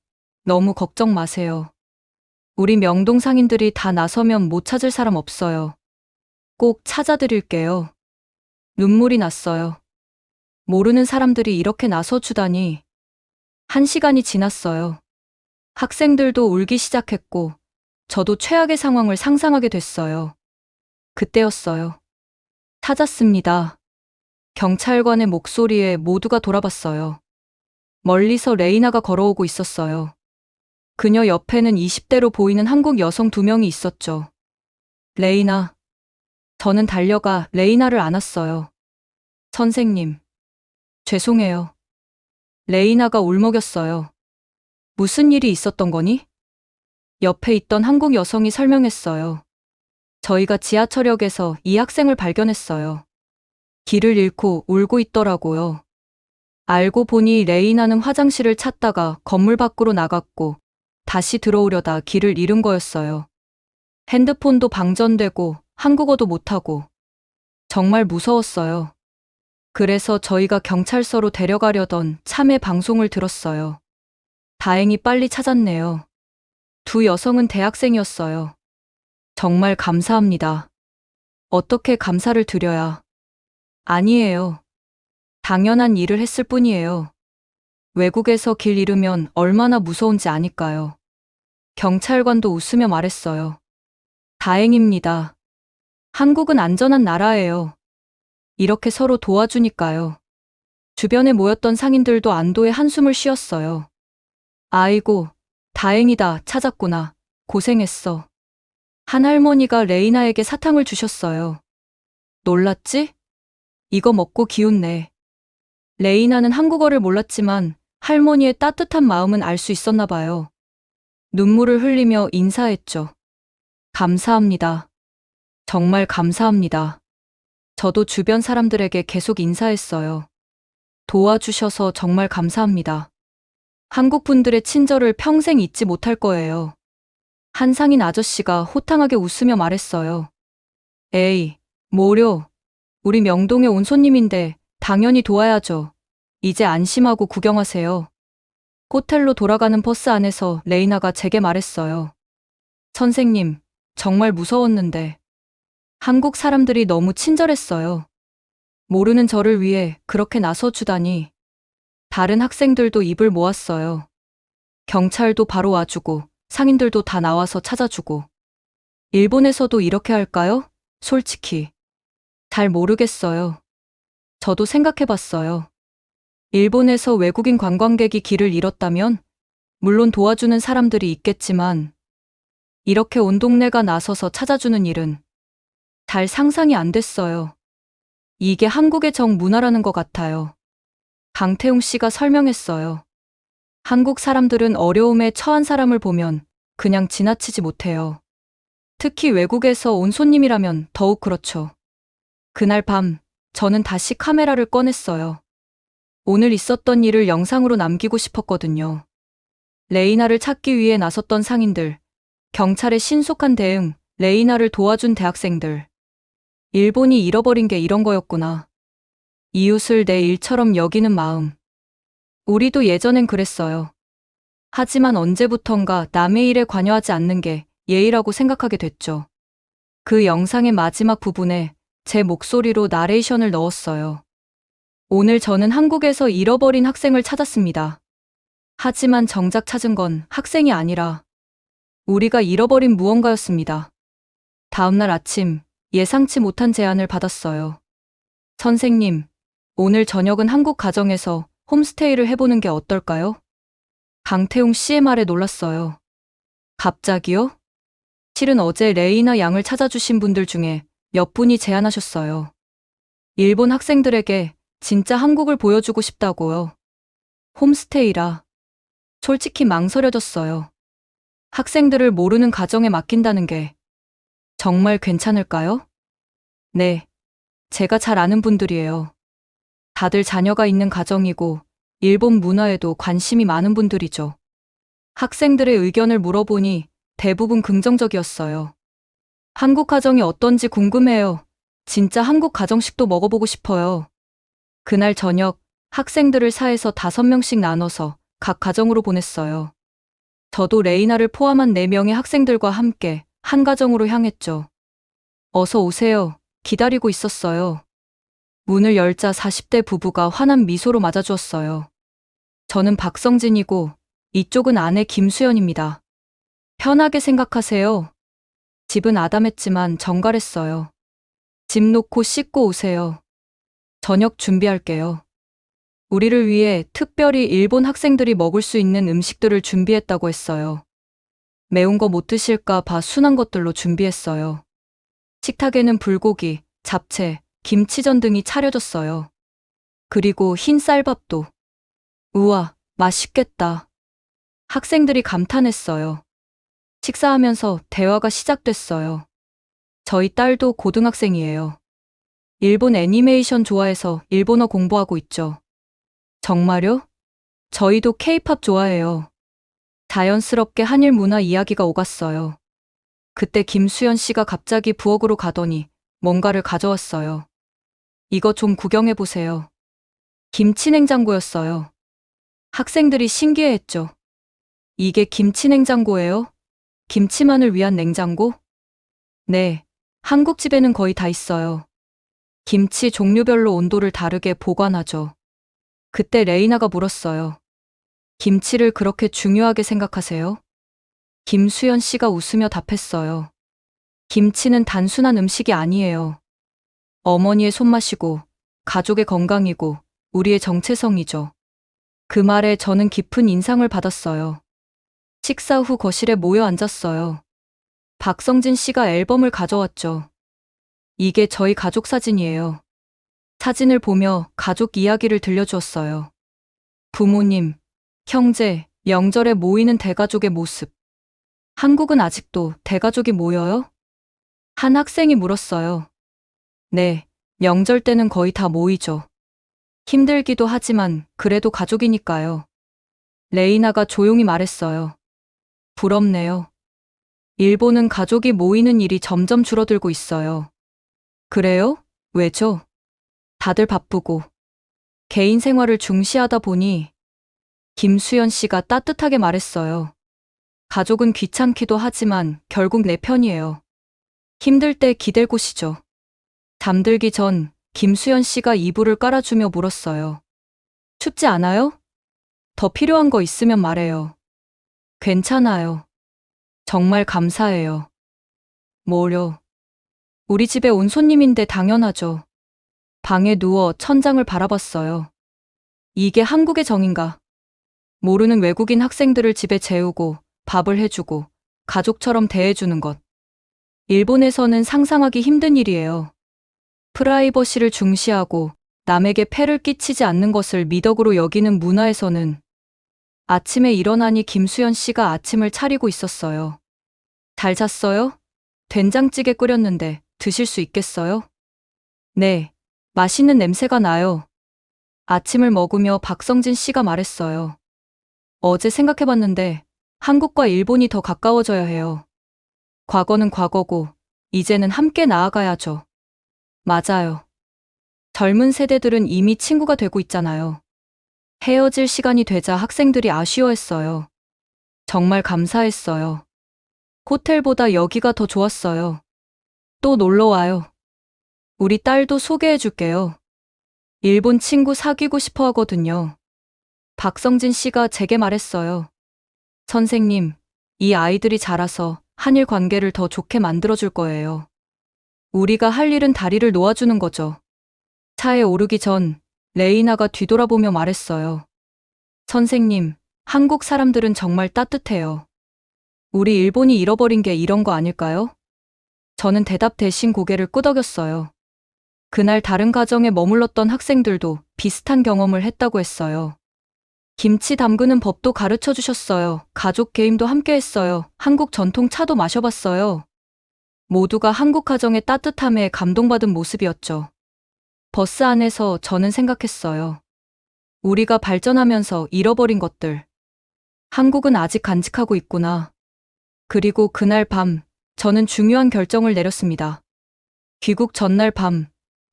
너무 걱정 마세요. 우리 명동 상인들이 다 나서면 못 찾을 사람 없어요. 꼭 찾아드릴게요. 눈물이 났어요. 모르는 사람들이 이렇게 나서주다니. 1시간이 지났어요. 학생들도 울기 시작했고, 저도 최악의 상황을 상상하게 됐어요. 그때였어요. 찾았습니다. 경찰관의 목소리에 모두가 돌아봤어요. 멀리서 레이나가 걸어오고 있었어요. 그녀 옆에는 20대로 보이는 한국 여성 2명이 있었죠. 레이나. 저는 달려가 레이나를 안았어요. 선생님. 죄송해요. 레이나가 울먹였어요. 무슨 일이 있었던 거니? 옆에 있던 한국 여성이 설명했어요. 저희가 지하철역에서 이 학생을 발견했어요. 길을 잃고 울고 있더라고요. 알고 보니 레이나는 화장실을 찾다가 건물 밖으로 나갔고 다시 들어오려다 길을 잃은 거였어요. 핸드폰도 방전되고 한국어도 못하고 정말 무서웠어요. 그래서 저희가 경찰서로 데려가려던 참회 방송을 들었어요. 다행히 빨리 찾았네요. 2 여성은 대학생이었어요. 정말 감사합니다. 어떻게 감사를 드려야? 아니에요. 당연한 일을 했을 뿐이에요. 외국에서 길 잃으면 얼마나 무서운지 아니까요. 경찰관도 웃으며 말했어요. 다행입니다. 한국은 안전한 나라예요. 이렇게 서로 도와주니까요. 주변에 모였던 상인들도 안도의 한숨을 쉬었어요. 아이고, 다행이다. 찾았구나. 고생했어. 한 할머니가 레이나에게 사탕을 주셨어요. 놀랐지? 이거 먹고 기운내. 레이나는 한국어를 몰랐지만 할머니의 따뜻한 마음은 알 수 있었나 봐요. 눈물을 흘리며 인사했죠. 감사합니다. 정말 감사합니다. 저도 주변 사람들에게 계속 인사했어요. 도와주셔서 정말 감사합니다. 한국 분들의 친절을 평생 잊지 못할 거예요. 한 상인 아저씨가 호탕하게 웃으며 말했어요. 에이, 뭐려. 우리 명동에 온 손님인데 당연히 도와야죠. 이제 안심하고 구경하세요. 호텔로 돌아가는 버스 안에서 레이나가 제게 말했어요. 선생님, 정말 무서웠는데. 한국 사람들이 너무 친절했어요. 모르는 저를 위해 그렇게 나서주다니. 다른 학생들도 입을 모았어요. 경찰도 바로 와주고 상인들도 다 나와서 찾아주고. 일본에서도 이렇게 할까요? 솔직히. 잘 모르겠어요. 저도 생각해봤어요. 일본에서 외국인 관광객이 길을 잃었다면 물론 도와주는 사람들이 있겠지만 이렇게 온 동네가 나서서 찾아주는 일은 잘 상상이 안 됐어요. 이게 한국의 정문화라는 것 같아요. 강태웅 씨가 설명했어요. 한국 사람들은 어려움에 처한 사람을 보면 그냥 지나치지 못해요. 특히 외국에서 온 손님이라면 더욱 그렇죠. 그날 밤 저는 다시 카메라를 꺼냈어요. 오늘 있었던 일을 영상으로 남기고 싶었거든요. 레이나를 찾기 위해 나섰던 상인들, 경찰의 신속한 대응, 레이나를 도와준 대학생들. 일본이 잃어버린 게 이런 거였구나. 이웃을 내 일처럼 여기는 마음. 우리도 예전엔 그랬어요. 하지만 언제부턴가 남의 일에 관여하지 않는 게 예의라고 생각하게 됐죠. 그 영상의 마지막 부분에 제 목소리로 나레이션을 넣었어요. 오늘 저는 한국에서 잃어버린 학생을 찾았습니다. 하지만 정작 찾은 건 학생이 아니라 우리가 잃어버린 무언가였습니다. 다음날 아침 예상치 못한 제안을 받았어요. 선생님, 오늘 저녁은 한국 가정에서 홈스테이를 해보는 게 어떨까요? 강태웅 씨의 말에 놀랐어요. 갑자기요? 실은 어제 레이나 양을 찾아주신 분들 중에 몇 분이 제안하셨어요. 일본 학생들에게 진짜 한국을 보여주고 싶다고요. 홈스테이라. 솔직히 망설여졌어요. 학생들을 모르는 가정에 맡긴다는 게 정말 괜찮을까요? 네, 제가 잘 아는 분들이에요. 다들 자녀가 있는 가정이고 일본 문화에도 관심이 많은 분들이죠. 학생들의 의견을 물어보니 대부분 긍정적이었어요. 한국 가정이 어떤지 궁금해요. 진짜 한국 가정식도 먹어보고 싶어요. 그날 저녁 학생들을 4에서 5명씩 나눠서 각 가정으로 보냈어요. 저도 레이나를 포함한 4명의 학생들과 함께 한 가정으로 향했죠. 어서 오세요. 기다리고 있었어요. 문을 열자 40대 부부가 환한 미소로 맞아주었어요. 저는 박성진이고 이쪽은 아내 김수연입니다. 편하게 생각하세요. 집은 아담했지만 정갈했어요. 집 놓고 씻고 오세요. 저녁 준비할게요. 우리를 위해 특별히 일본 학생들이 먹을 수 있는 음식들을 준비했다고 했어요. 매운 거 못 드실까 봐 순한 것들로 준비했어요. 식탁에는 불고기, 잡채, 김치전 등이 차려졌어요. 그리고 흰 쌀밥도. 우와, 맛있겠다. 학생들이 감탄했어요. 식사하면서 대화가 시작됐어요. 저희 딸도 고등학생이에요. 일본 애니메이션 좋아해서 일본어 공부하고 있죠. 정말요? 저희도 케이팝 좋아해요. 자연스럽게 한일 문화 이야기가 오갔어요. 그때 김수연 씨가 갑자기 부엌으로 가더니 뭔가를 가져왔어요. 이거 좀 구경해 보세요. 김치 냉장고였어요. 학생들이 신기해했죠. 이게 김치 냉장고예요? 김치만을 위한 냉장고? 네, 한국 집에는 거의 다 있어요. 김치 종류별로 온도를 다르게 보관하죠. 그때 레이나가 물었어요. 김치를 그렇게 중요하게 생각하세요? 김수연 씨가 웃으며 답했어요. 김치는 단순한 음식이 아니에요. 어머니의 손맛이고, 가족의 건강이고, 우리의 정체성이죠. 그 말에 저는 깊은 인상을 받았어요. 식사 후 거실에 모여 앉았어요. 박성진 씨가 앨범을 가져왔죠. 이게 저희 가족 사진이에요. 사진을 보며 가족 이야기를 들려주었어요. 부모님, 형제, 명절에 모이는 대가족의 모습. 한국은 아직도 대가족이 모여요? 한 학생이 물었어요. 네, 명절 때는 거의 다 모이죠. 힘들기도 하지만 그래도 가족이니까요. 레이나가 조용히 말했어요. 부럽네요. 일본은 가족이 모이는 일이 점점 줄어들고 있어요. 그래요? 왜죠? 다들 바쁘고 개인 생활을 중시하다 보니 김수연 씨가 따뜻하게 말했어요. 가족은 귀찮기도 하지만 결국 내 편이에요. 힘들 때 기댈 곳이죠. 잠들기 전 김수연 씨가 이불을 깔아주며 물었어요. 춥지 않아요? 더 필요한 거 있으면 말해요. 괜찮아요. 정말 감사해요. 뭐려? 우리 집에 온 손님인데 당연하죠. 방에 누워 천장을 바라봤어요. 이게 한국의 정인가? 모르는 외국인 학생들을 집에 재우고 밥을 해주고 가족처럼 대해주는 것. 일본에서는 상상하기 힘든 일이에요. 프라이버시를 중시하고 남에게 폐를 끼치지 않는 것을 미덕으로 여기는 문화에서는 아침에 일어나니 김수연 씨가 아침을 차리고 있었어요. 잘 잤어요? 된장찌개 끓였는데 드실 수 있겠어요? 네, 맛있는 냄새가 나요. 아침을 먹으며 박성진 씨가 말했어요. 어제 생각해봤는데 한국과 일본이 더 가까워져야 해요. 과거는 과거고, 이제는 함께 나아가야죠. 맞아요. 젊은 세대들은 이미 친구가 되고 있잖아요. 헤어질 시간이 되자 학생들이 아쉬워했어요. 정말 감사했어요. 호텔보다 여기가 더 좋았어요. 또 놀러 와요. 우리 딸도 소개해 줄게요. 일본 친구 사귀고 싶어 하거든요. 박성진 씨가 제게 말했어요. 선생님, 이 아이들이 자라서 한일 관계를 더 좋게 만들어줄 거예요. 우리가 할 일은 다리를 놓아주는 거죠. 차에 오르기 전 레이나가 뒤돌아보며 말했어요. 선생님, 한국 사람들은 정말 따뜻해요. 우리 일본이 잃어버린 게 이런 거 아닐까요? 저는 대답 대신 고개를 끄덕였어요. 그날 다른 가정에 머물렀던 학생들도 비슷한 경험을 했다고 했어요. 김치 담그는 법도 가르쳐 주셨어요. 가족 게임도 함께 했어요. 한국 전통 차도 마셔봤어요. 모두가 한국 가정의 따뜻함에 감동받은 모습이었죠. 버스 안에서 저는 생각했어요. 우리가 발전하면서 잃어버린 것들. 한국은 아직 간직하고 있구나. 그리고 그날 밤, 저는 중요한 결정을 내렸습니다. 귀국 전날 밤,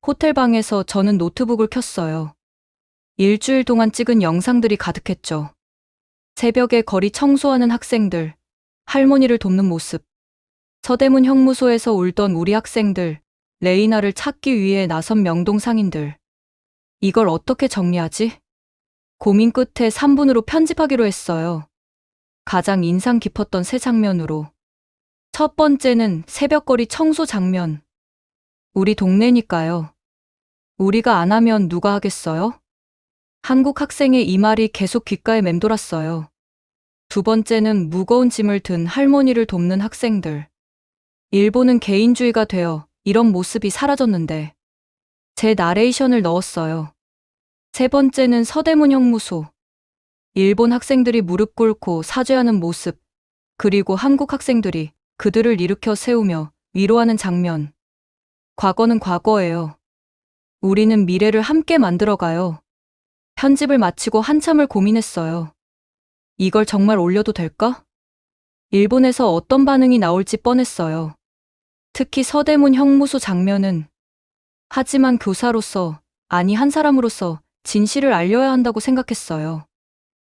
호텔방에서 저는 노트북을 켰어요. 일주일 동안 찍은 영상들이 가득했죠. 새벽에 거리 청소하는 학생들, 할머니를 돕는 모습, 서대문 형무소에서 울던 우리 학생들, 레이나를 찾기 위해 나선 명동 상인들. 이걸 어떻게 정리하지? 고민 끝에 3분으로 편집하기로 했어요. 가장 인상 깊었던 세 장면으로. 첫 번째는 새벽거리 청소 장면. 우리 동네니까요. 우리가 안 하면 누가 하겠어요? 한국 학생의 이 말이 계속 귓가에 맴돌았어요. 두 번째는 무거운 짐을 든 할머니를 돕는 학생들. 일본은 개인주의가 되어 이런 모습이 사라졌는데 제 나레이션을 넣었어요. 세 번째는 서대문 형무소. 일본 학생들이 무릎 꿇고 사죄하는 모습, 그리고 한국 학생들이 그들을 일으켜 세우며 위로하는 장면. 과거는 과거예요. 우리는 미래를 함께 만들어가요. 편집을 마치고 한참을 고민했어요. 이걸 정말 올려도 될까? 일본에서 어떤 반응이 나올지 뻔했어요. 특히 서대문 형무소 장면은. 하지만 교사로서, 아니 한 사람으로서 진실을 알려야 한다고 생각했어요.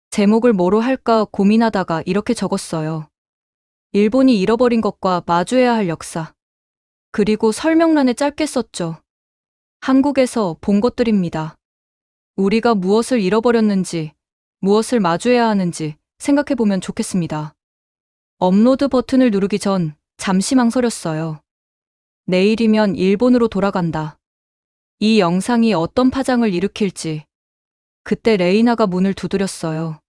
제목을 뭐로 할까 고민하다가 이렇게 적었어요. 일본이 잃어버린 것과 마주해야 할 역사. 그리고 설명란에 짧게 썼죠. 한국에서 본 것들입니다. 우리가 무엇을 잃어버렸는지, 무엇을 마주해야 하는지 생각해보면 좋겠습니다. 업로드 버튼을 누르기 전 잠시 망설였어요. 내일이면 일본으로 돌아간다. 이 영상이 어떤 파장을 일으킬지. 그때 레이나가 문을 두드렸어요.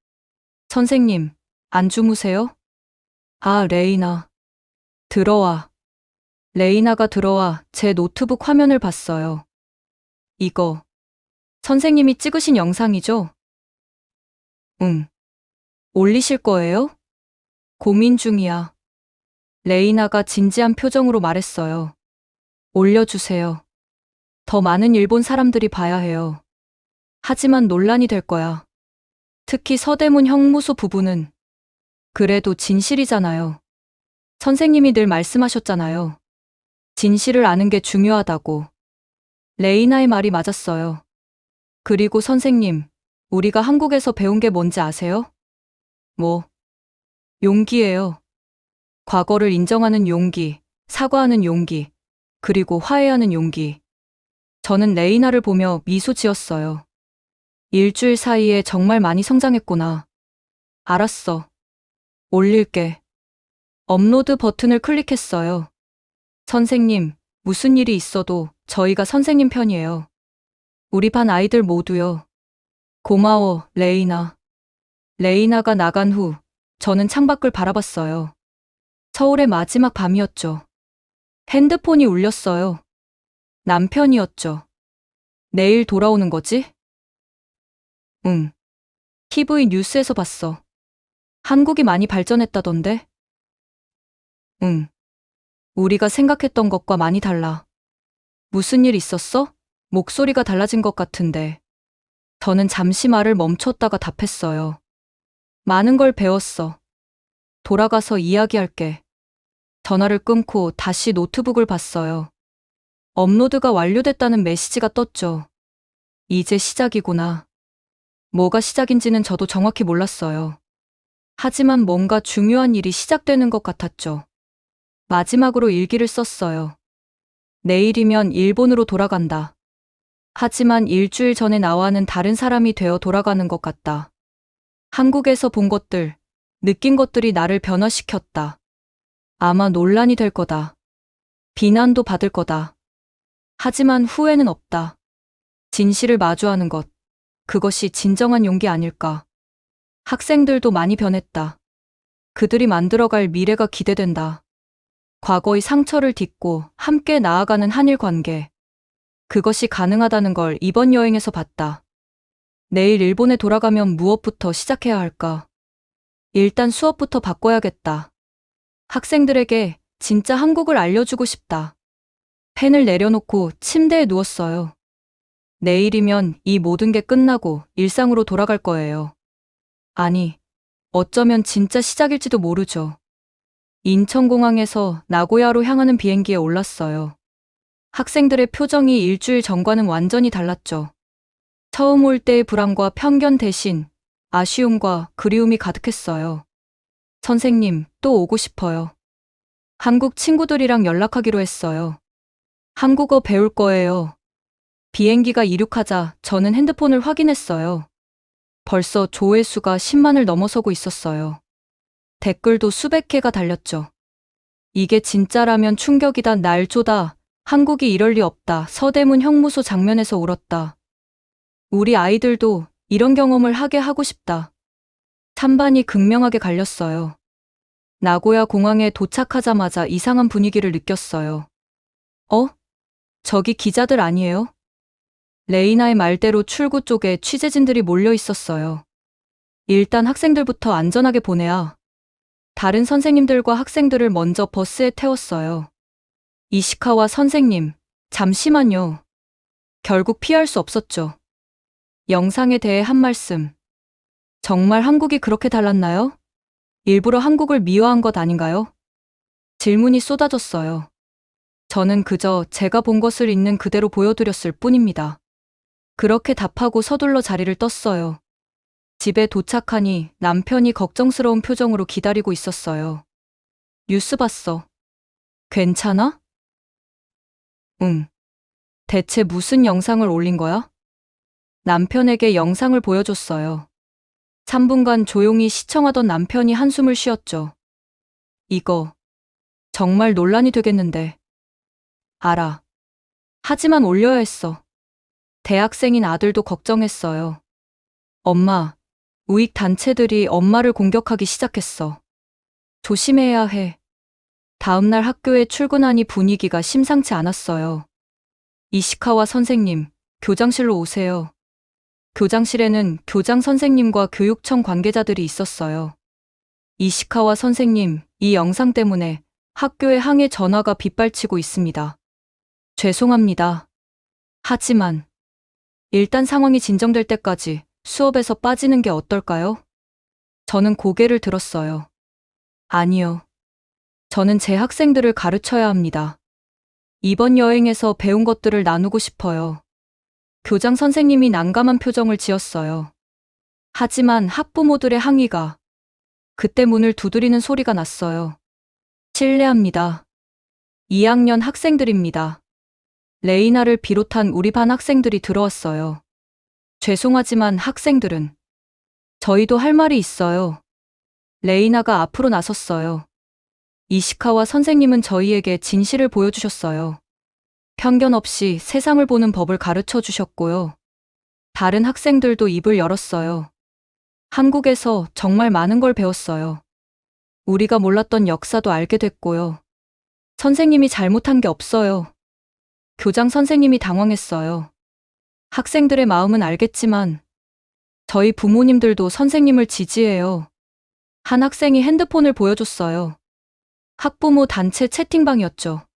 선생님, 안 주무세요? 아, 레이나. 들어와. 레이나가 들어와 제 노트북 화면을 봤어요. 이거, 선생님이 찍으신 영상이죠? 응. 올리실 거예요? 고민 중이야. 레이나가 진지한 표정으로 말했어요. 올려주세요. 더 많은 일본 사람들이 봐야 해요. 하지만 논란이 될 거야. 특히 서대문 형무소 부부는. 그래도 진실이잖아요. 선생님이 늘 말씀하셨잖아요. 진실을 아는 게 중요하다고. 레이나의 말이 맞았어요. 그리고 선생님, 우리가 한국에서 배운 게 뭔지 아세요? 뭐? 용기예요. 과거를 인정하는 용기, 사과하는 용기, 그리고 화해하는 용기. 저는 레이나를 보며 미소 지었어요. 일주일 사이에 정말 많이 성장했구나. 알았어. 올릴게. 업로드 버튼을 클릭했어요. 선생님, 무슨 일이 있어도 저희가 선생님 편이에요. 우리 반 아이들 모두요. 고마워, 레이나. 레이나가 나간 후 저는 창밖을 바라봤어요. 서울의 마지막 밤이었죠. 핸드폰이 울렸어요. 남편이었죠. 내일 돌아오는 거지? 응. TV 뉴스에서 봤어. 한국이 많이 발전했다던데? 응. 우리가 생각했던 것과 많이 달라. 무슨 일 있었어? 목소리가 달라진 것 같은데. 저는 잠시 말을 멈췄다가 답했어요. 많은 걸 배웠어. 돌아가서 이야기할게. 전화를 끊고 다시 노트북을 봤어요. 업로드가 완료됐다는 메시지가 떴죠. 이제 시작이구나. 뭐가 시작인지는 저도 정확히 몰랐어요. 하지만 뭔가 중요한 일이 시작되는 것 같았죠. 마지막으로 일기를 썼어요. 내일이면 일본으로 돌아간다. 하지만 일주일 전에 나와는 다른 사람이 되어 돌아가는 것 같다. 한국에서 본 것들, 느낀 것들이 나를 변화시켰다. 아마 논란이 될 거다. 비난도 받을 거다. 하지만 후회는 없다. 진실을 마주하는 것, 그것이 진정한 용기 아닐까. 학생들도 많이 변했다. 그들이 만들어갈 미래가 기대된다. 과거의 상처를 딛고 함께 나아가는 한일 관계. 그것이 가능하다는 걸 이번 여행에서 봤다. 내일 일본에 돌아가면 무엇부터 시작해야 할까? 일단 수업부터 바꿔야겠다. 학생들에게 진짜 한국을 알려주고 싶다. 펜을 내려놓고 침대에 누웠어요. 내일이면 이 모든 게 끝나고 일상으로 돌아갈 거예요. 아니, 어쩌면 진짜 시작일지도 모르죠. 인천공항에서 나고야로 향하는 비행기에 올랐어요. 학생들의 표정이 일주일 전과는 완전히 달랐죠. 처음 올 때의 불안과 편견 대신 아쉬움과 그리움이 가득했어요. 선생님, 또 오고 싶어요. 한국 친구들이랑 연락하기로 했어요. 한국어 배울 거예요. 비행기가 이륙하자 저는 핸드폰을 확인했어요. 벌써 조회수가 10만을 넘어서고 있었어요. 댓글도 수백 개가 달렸죠. 이게 진짜라면 충격이다. 날조다. 한국이 이럴 리 없다. 서대문 형무소 장면에서 울었다. 우리 아이들도 이런 경험을 하게 하고 싶다. 찬반이 극명하게 갈렸어요. 나고야 공항에 도착하자마자 이상한 분위기를 느꼈어요. 저기 기자들 아니에요? 레이나의 말대로 출구 쪽에 취재진들이 몰려 있었어요. 일단 학생들부터 안전하게 보내야. 다른 선생님들과 학생들을 먼저 버스에 태웠어요. 이시카와 선생님, 잠시만요. 결국 피할 수 없었죠. 영상에 대해 한 말씀. 정말 한국이 그렇게 달랐나요? 일부러 한국을 미화한 것 아닌가요? 질문이 쏟아졌어요. 저는 그저 제가 본 것을 있는 그대로 보여드렸을 뿐입니다. 그렇게 답하고 서둘러 자리를 떴어요. 집에 도착하니 남편이 걱정스러운 표정으로 기다리고 있었어요. 뉴스 봤어. 괜찮아? 응. 대체 무슨 영상을 올린 거야? 남편에게 영상을 보여줬어요. 3분간 조용히 시청하던 남편이 한숨을 쉬었죠. 이거 정말 논란이 되겠는데. 알아. 하지만 올려야 했어. 대학생인 아들도 걱정했어요. 엄마, 우익 단체들이 엄마를 공격하기 시작했어. 조심해야 해. 다음날 학교에 출근하니 분위기가 심상치 않았어요. 이시카와 선생님, 교장실로 오세요. 교장실에는 교장 선생님과 교육청 관계자들이 있었어요. 이시카와 선생님, 이 영상 때문에 학교에 항해 전화가 빗발치고 있습니다. 죄송합니다. 하지만 일단 상황이 진정될 때까지 수업에서 빠지는 게 어떨까요? 저는 고개를 들었어요. 아니요. 저는 제 학생들을 가르쳐야 합니다. 이번 여행에서 배운 것들을 나누고 싶어요. 교장 선생님이 난감한 표정을 지었어요. 하지만 학부모들의 항의가 그때 문을 두드리는 소리가 났어요. 실례합니다. 2학년 학생들입니다. 레이나를 비롯한 우리 반 학생들이 들어왔어요. 죄송하지만 학생들은 저희도 할 말이 있어요. 레이나가 앞으로 나섰어요. 이시카와 선생님은 저희에게 진실을 보여주셨어요. 편견 없이 세상을 보는 법을 가르쳐 주셨고요. 다른 학생들도 입을 열었어요. 한국에서 정말 많은 걸 배웠어요. 우리가 몰랐던 역사도 알게 됐고요. 선생님이 잘못한 게 없어요. 교장 선생님이 당황했어요. 학생들의 마음은 알겠지만 저희 부모님들도 선생님을 지지해요. 한 학생이 핸드폰을 보여줬어요. 학부모 단체 채팅방이었죠.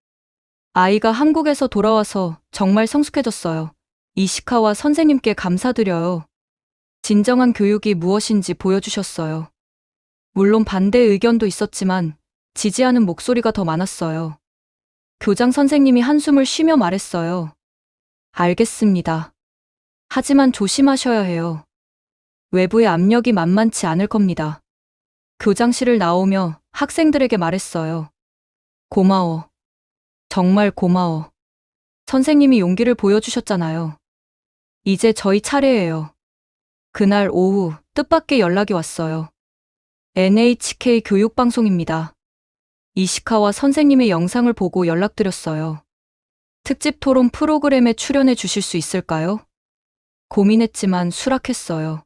아이가 한국에서 돌아와서 정말 성숙해졌어요. 이시카와 선생님께 감사드려요. 진정한 교육이 무엇인지 보여주셨어요. 물론 반대 의견도 있었지만 지지하는 목소리가 더 많았어요. 교장 선생님이 한숨을 쉬며 말했어요. 알겠습니다. 하지만 조심하셔야 해요. 외부의 압력이 만만치 않을 겁니다. 교장실을 나오며 학생들에게 말했어요. 고마워. 정말 고마워. 선생님이 용기를 보여주셨잖아요. 이제 저희 차례예요. 그날 오후 뜻밖의 연락이 왔어요. NHK 교육방송입니다. 이시카와 선생님의 영상을 보고 연락드렸어요. 특집 토론 프로그램에 출연해 주실 수 있을까요? 고민했지만 수락했어요.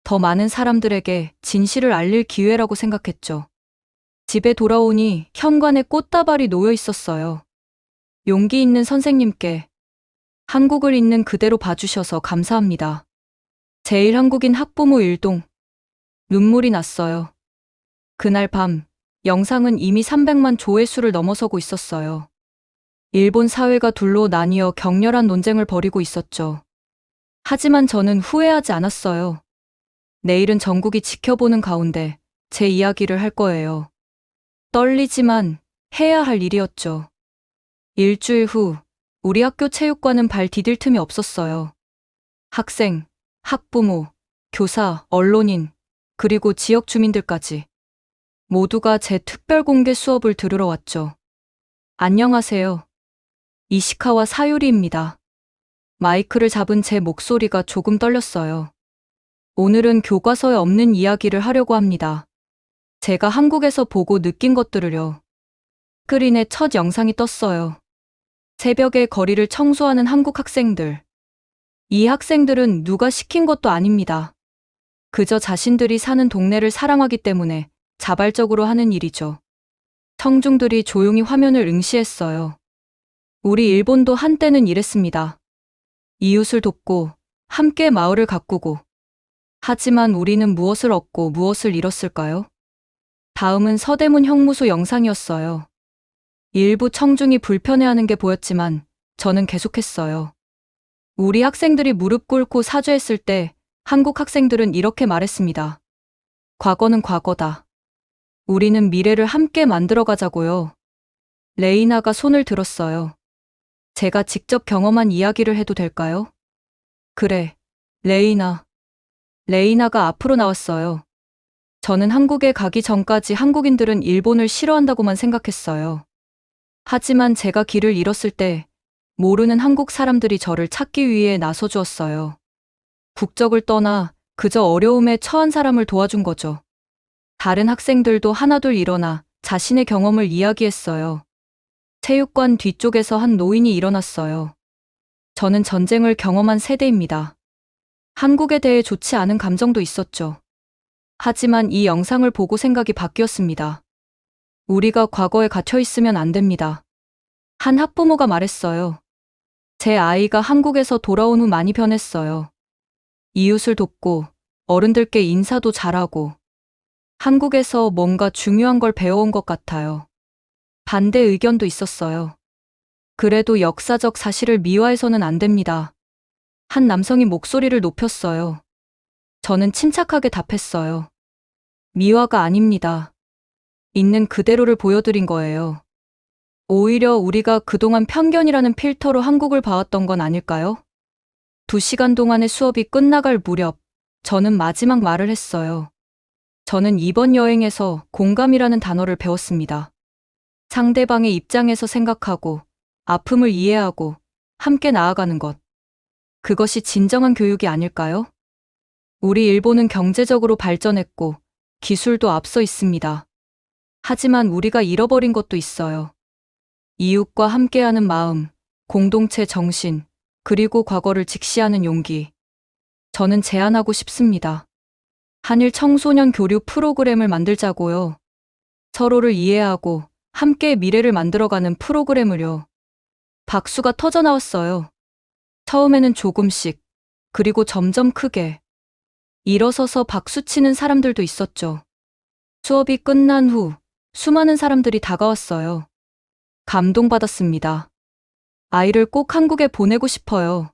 더 많은 사람들에게 진실을 알릴 기회라고 생각했죠. 집에 돌아오니 현관에 꽃다발이 놓여 있었어요. 용기 있는 선생님께 한국을 있는 그대로 봐주셔서 감사합니다. 제일 한국인 학부모 일동. 눈물이 났어요. 그날 밤 영상은 이미 300만 조회수를 넘어서고 있었어요. 일본 사회가 둘로 나뉘어 격렬한 논쟁을 벌이고 있었죠. 하지만 저는 후회하지 않았어요. 내일은 전국이 지켜보는 가운데 제 이야기를 할 거예요. 떨리지만 해야 할 일이었죠. 일주일 후 우리 학교 체육관은 발 디딜 틈이 없었어요. 학생, 학부모, 교사, 언론인, 그리고 지역 주민들까지 모두가 제 특별 공개 수업을 들으러 왔죠. 안녕하세요. 이시카와 사유리입니다. 마이크를 잡은 제 목소리가 조금 떨렸어요. 오늘은 교과서에 없는 이야기를 하려고 합니다. 제가 한국에서 보고 느낀 것들을요. 스크린에 첫 영상이 떴어요. 새벽에 거리를 청소하는 한국 학생들. 이 학생들은 누가 시킨 것도 아닙니다. 그저 자신들이 사는 동네를 사랑하기 때문에 자발적으로 하는 일이죠. 청중들이 조용히 화면을 응시했어요. 우리 일본도 한때는 이랬습니다. 이웃을 돕고 함께 마을을 가꾸고. 하지만 우리는 무엇을 얻고 무엇을 잃었을까요? 다음은 서대문 형무소 영상이었어요. 일부 청중이 불편해하는 게 보였지만 저는 계속했어요. 우리 학생들이 무릎 꿇고 사죄했을 때 한국 학생들은 이렇게 말했습니다. 과거는 과거다. 우리는 미래를 함께 만들어가자고요. 레이나가 손을 들었어요. 제가 직접 경험한 이야기를 해도 될까요? 그래, 레이나. 레이나가 앞으로 나왔어요. 저는 한국에 가기 전까지 한국인들은 일본을 싫어한다고만 생각했어요. 하지만 제가 길을 잃었을 때 모르는 한국 사람들이 저를 찾기 위해 나서주었어요. 국적을 떠나 그저 어려움에 처한 사람을 도와준 거죠. 다른 학생들도 하나둘 일어나 자신의 경험을 이야기했어요. 체육관 뒤쪽에서 한 노인이 일어났어요. 저는 전쟁을 경험한 세대입니다. 한국에 대해 좋지 않은 감정도 있었죠. 하지만 이 영상을 보고 생각이 바뀌었습니다. 우리가 과거에 갇혀 있으면 안 됩니다. 한 학부모가 말했어요. 제 아이가 한국에서 돌아온 후 많이 변했어요. 이웃을 돕고 어른들께 인사도 잘하고 한국에서 뭔가 중요한 걸 배워온 것 같아요. 반대 의견도 있었어요. 그래도 역사적 사실을 미화해서는 안 됩니다. 한 남성이 목소리를 높였어요. 저는 침착하게 답했어요. 미화가 아닙니다. 있는 그대로를 보여드린 거예요. 오히려 우리가 그동안 편견이라는 필터로 한국을 봐왔던 건 아닐까요? 2시간 동안의 수업이 끝나갈 무렵 저는 마지막 말을 했어요. 저는 이번 여행에서 공감이라는 단어를 배웠습니다. 상대방의 입장에서 생각하고 아픔을 이해하고 함께 나아가는 것. 그것이 진정한 교육이 아닐까요? 우리 일본은 경제적으로 발전했고 기술도 앞서 있습니다. 하지만 우리가 잃어버린 것도 있어요. 이웃과 함께하는 마음, 공동체 정신, 그리고 과거를 직시하는 용기. 저는 제안하고 싶습니다. 한일 청소년 교류 프로그램을 만들자고요. 서로를 이해하고 함께 미래를 만들어가는 프로그램을요. 박수가 터져 나왔어요. 처음에는 조금씩, 그리고 점점 크게. 일어서서 박수치는 사람들도 있었죠. 수업이 끝난 후 수많은 사람들이 다가왔어요. 감동받았습니다. 아이를 꼭 한국에 보내고 싶어요.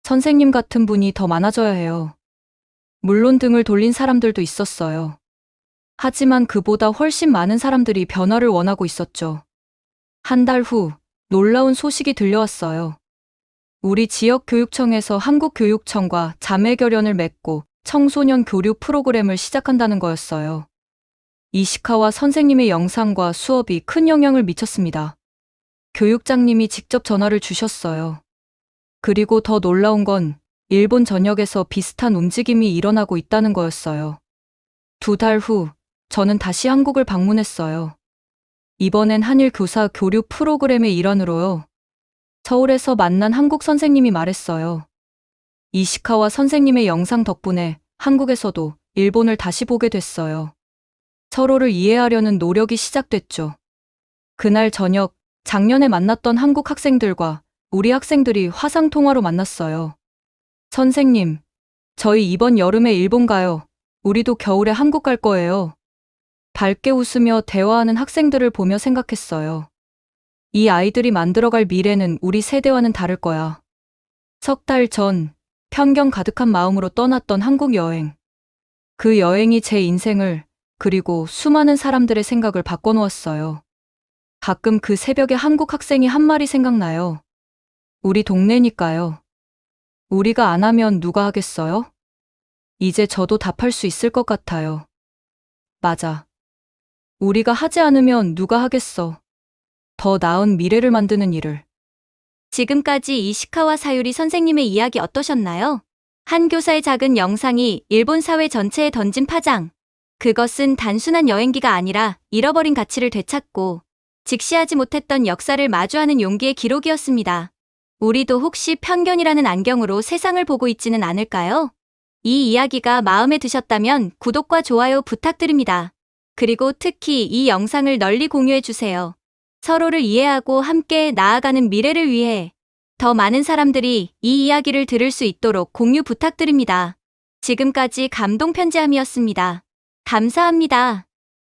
선생님 같은 분이 더 많아져야 해요. 물론 등을 돌린 사람들도 있었어요. 하지만 그보다 훨씬 많은 사람들이 변화를 원하고 있었죠. 한 달 후, 놀라운 소식이 들려왔어요. 우리 지역 교육청에서 한국교육청과 자매결연을 맺고 청소년 교류 프로그램을 시작한다는 거였어요. 이시카와 선생님의 영상과 수업이 큰 영향을 미쳤습니다. 교육장님이 직접 전화를 주셨어요. 그리고 더 놀라운 건 일본 전역에서 비슷한 움직임이 일어나고 있다는 거였어요. 2달 후, 저는 다시 한국을 방문했어요. 이번엔 한일 교사 교류 프로그램의 일환으로요. 서울에서 만난 한국 선생님이 말했어요. 이시카와 선생님의 영상 덕분에 한국에서도 일본을 다시 보게 됐어요. 서로를 이해하려는 노력이 시작됐죠. 그날 저녁, 작년에 만났던 한국 학생들과 우리 학생들이 화상통화로 만났어요. 선생님, 저희 이번 여름에 일본 가요. 우리도 겨울에 한국 갈 거예요. 밝게 웃으며 대화하는 학생들을 보며 생각했어요. 이 아이들이 만들어갈 미래는 우리 세대와는 다를 거야. 석 달 전, 편견 가득한 마음으로 떠났던 한국 여행. 그 여행이 제 인생을, 그리고 수많은 사람들의 생각을 바꿔놓았어요. 가끔 그 새벽에 한국 학생이 한 말이 생각나요. 우리 동네니까요. 우리가 안 하면 누가 하겠어요? 이제 저도 답할 수 있을 것 같아요. 맞아. 우리가 하지 않으면 누가 하겠어. 더 나은 미래를 만드는 일을. 지금까지 이시카와 사유리 선생님의 이야기 어떠셨나요? 한 교사의 작은 영상이 일본 사회 전체에 던진 파장. 그것은 단순한 여행기가 아니라 잃어버린 가치를 되찾고 직시하지 못했던 역사를 마주하는 용기의 기록이었습니다. 우리도 혹시 편견이라는 안경으로 세상을 보고 있지는 않을까요? 이 이야기가 마음에 드셨다면 구독과 좋아요 부탁드립니다. 그리고 특히 이 영상을 널리 공유해주세요. 서로를 이해하고 함께 나아가는 미래를 위해 더 많은 사람들이 이 이야기를 들을 수 있도록 공유 부탁드립니다. 지금까지 감동 편지함이었습니다. 감사합니다.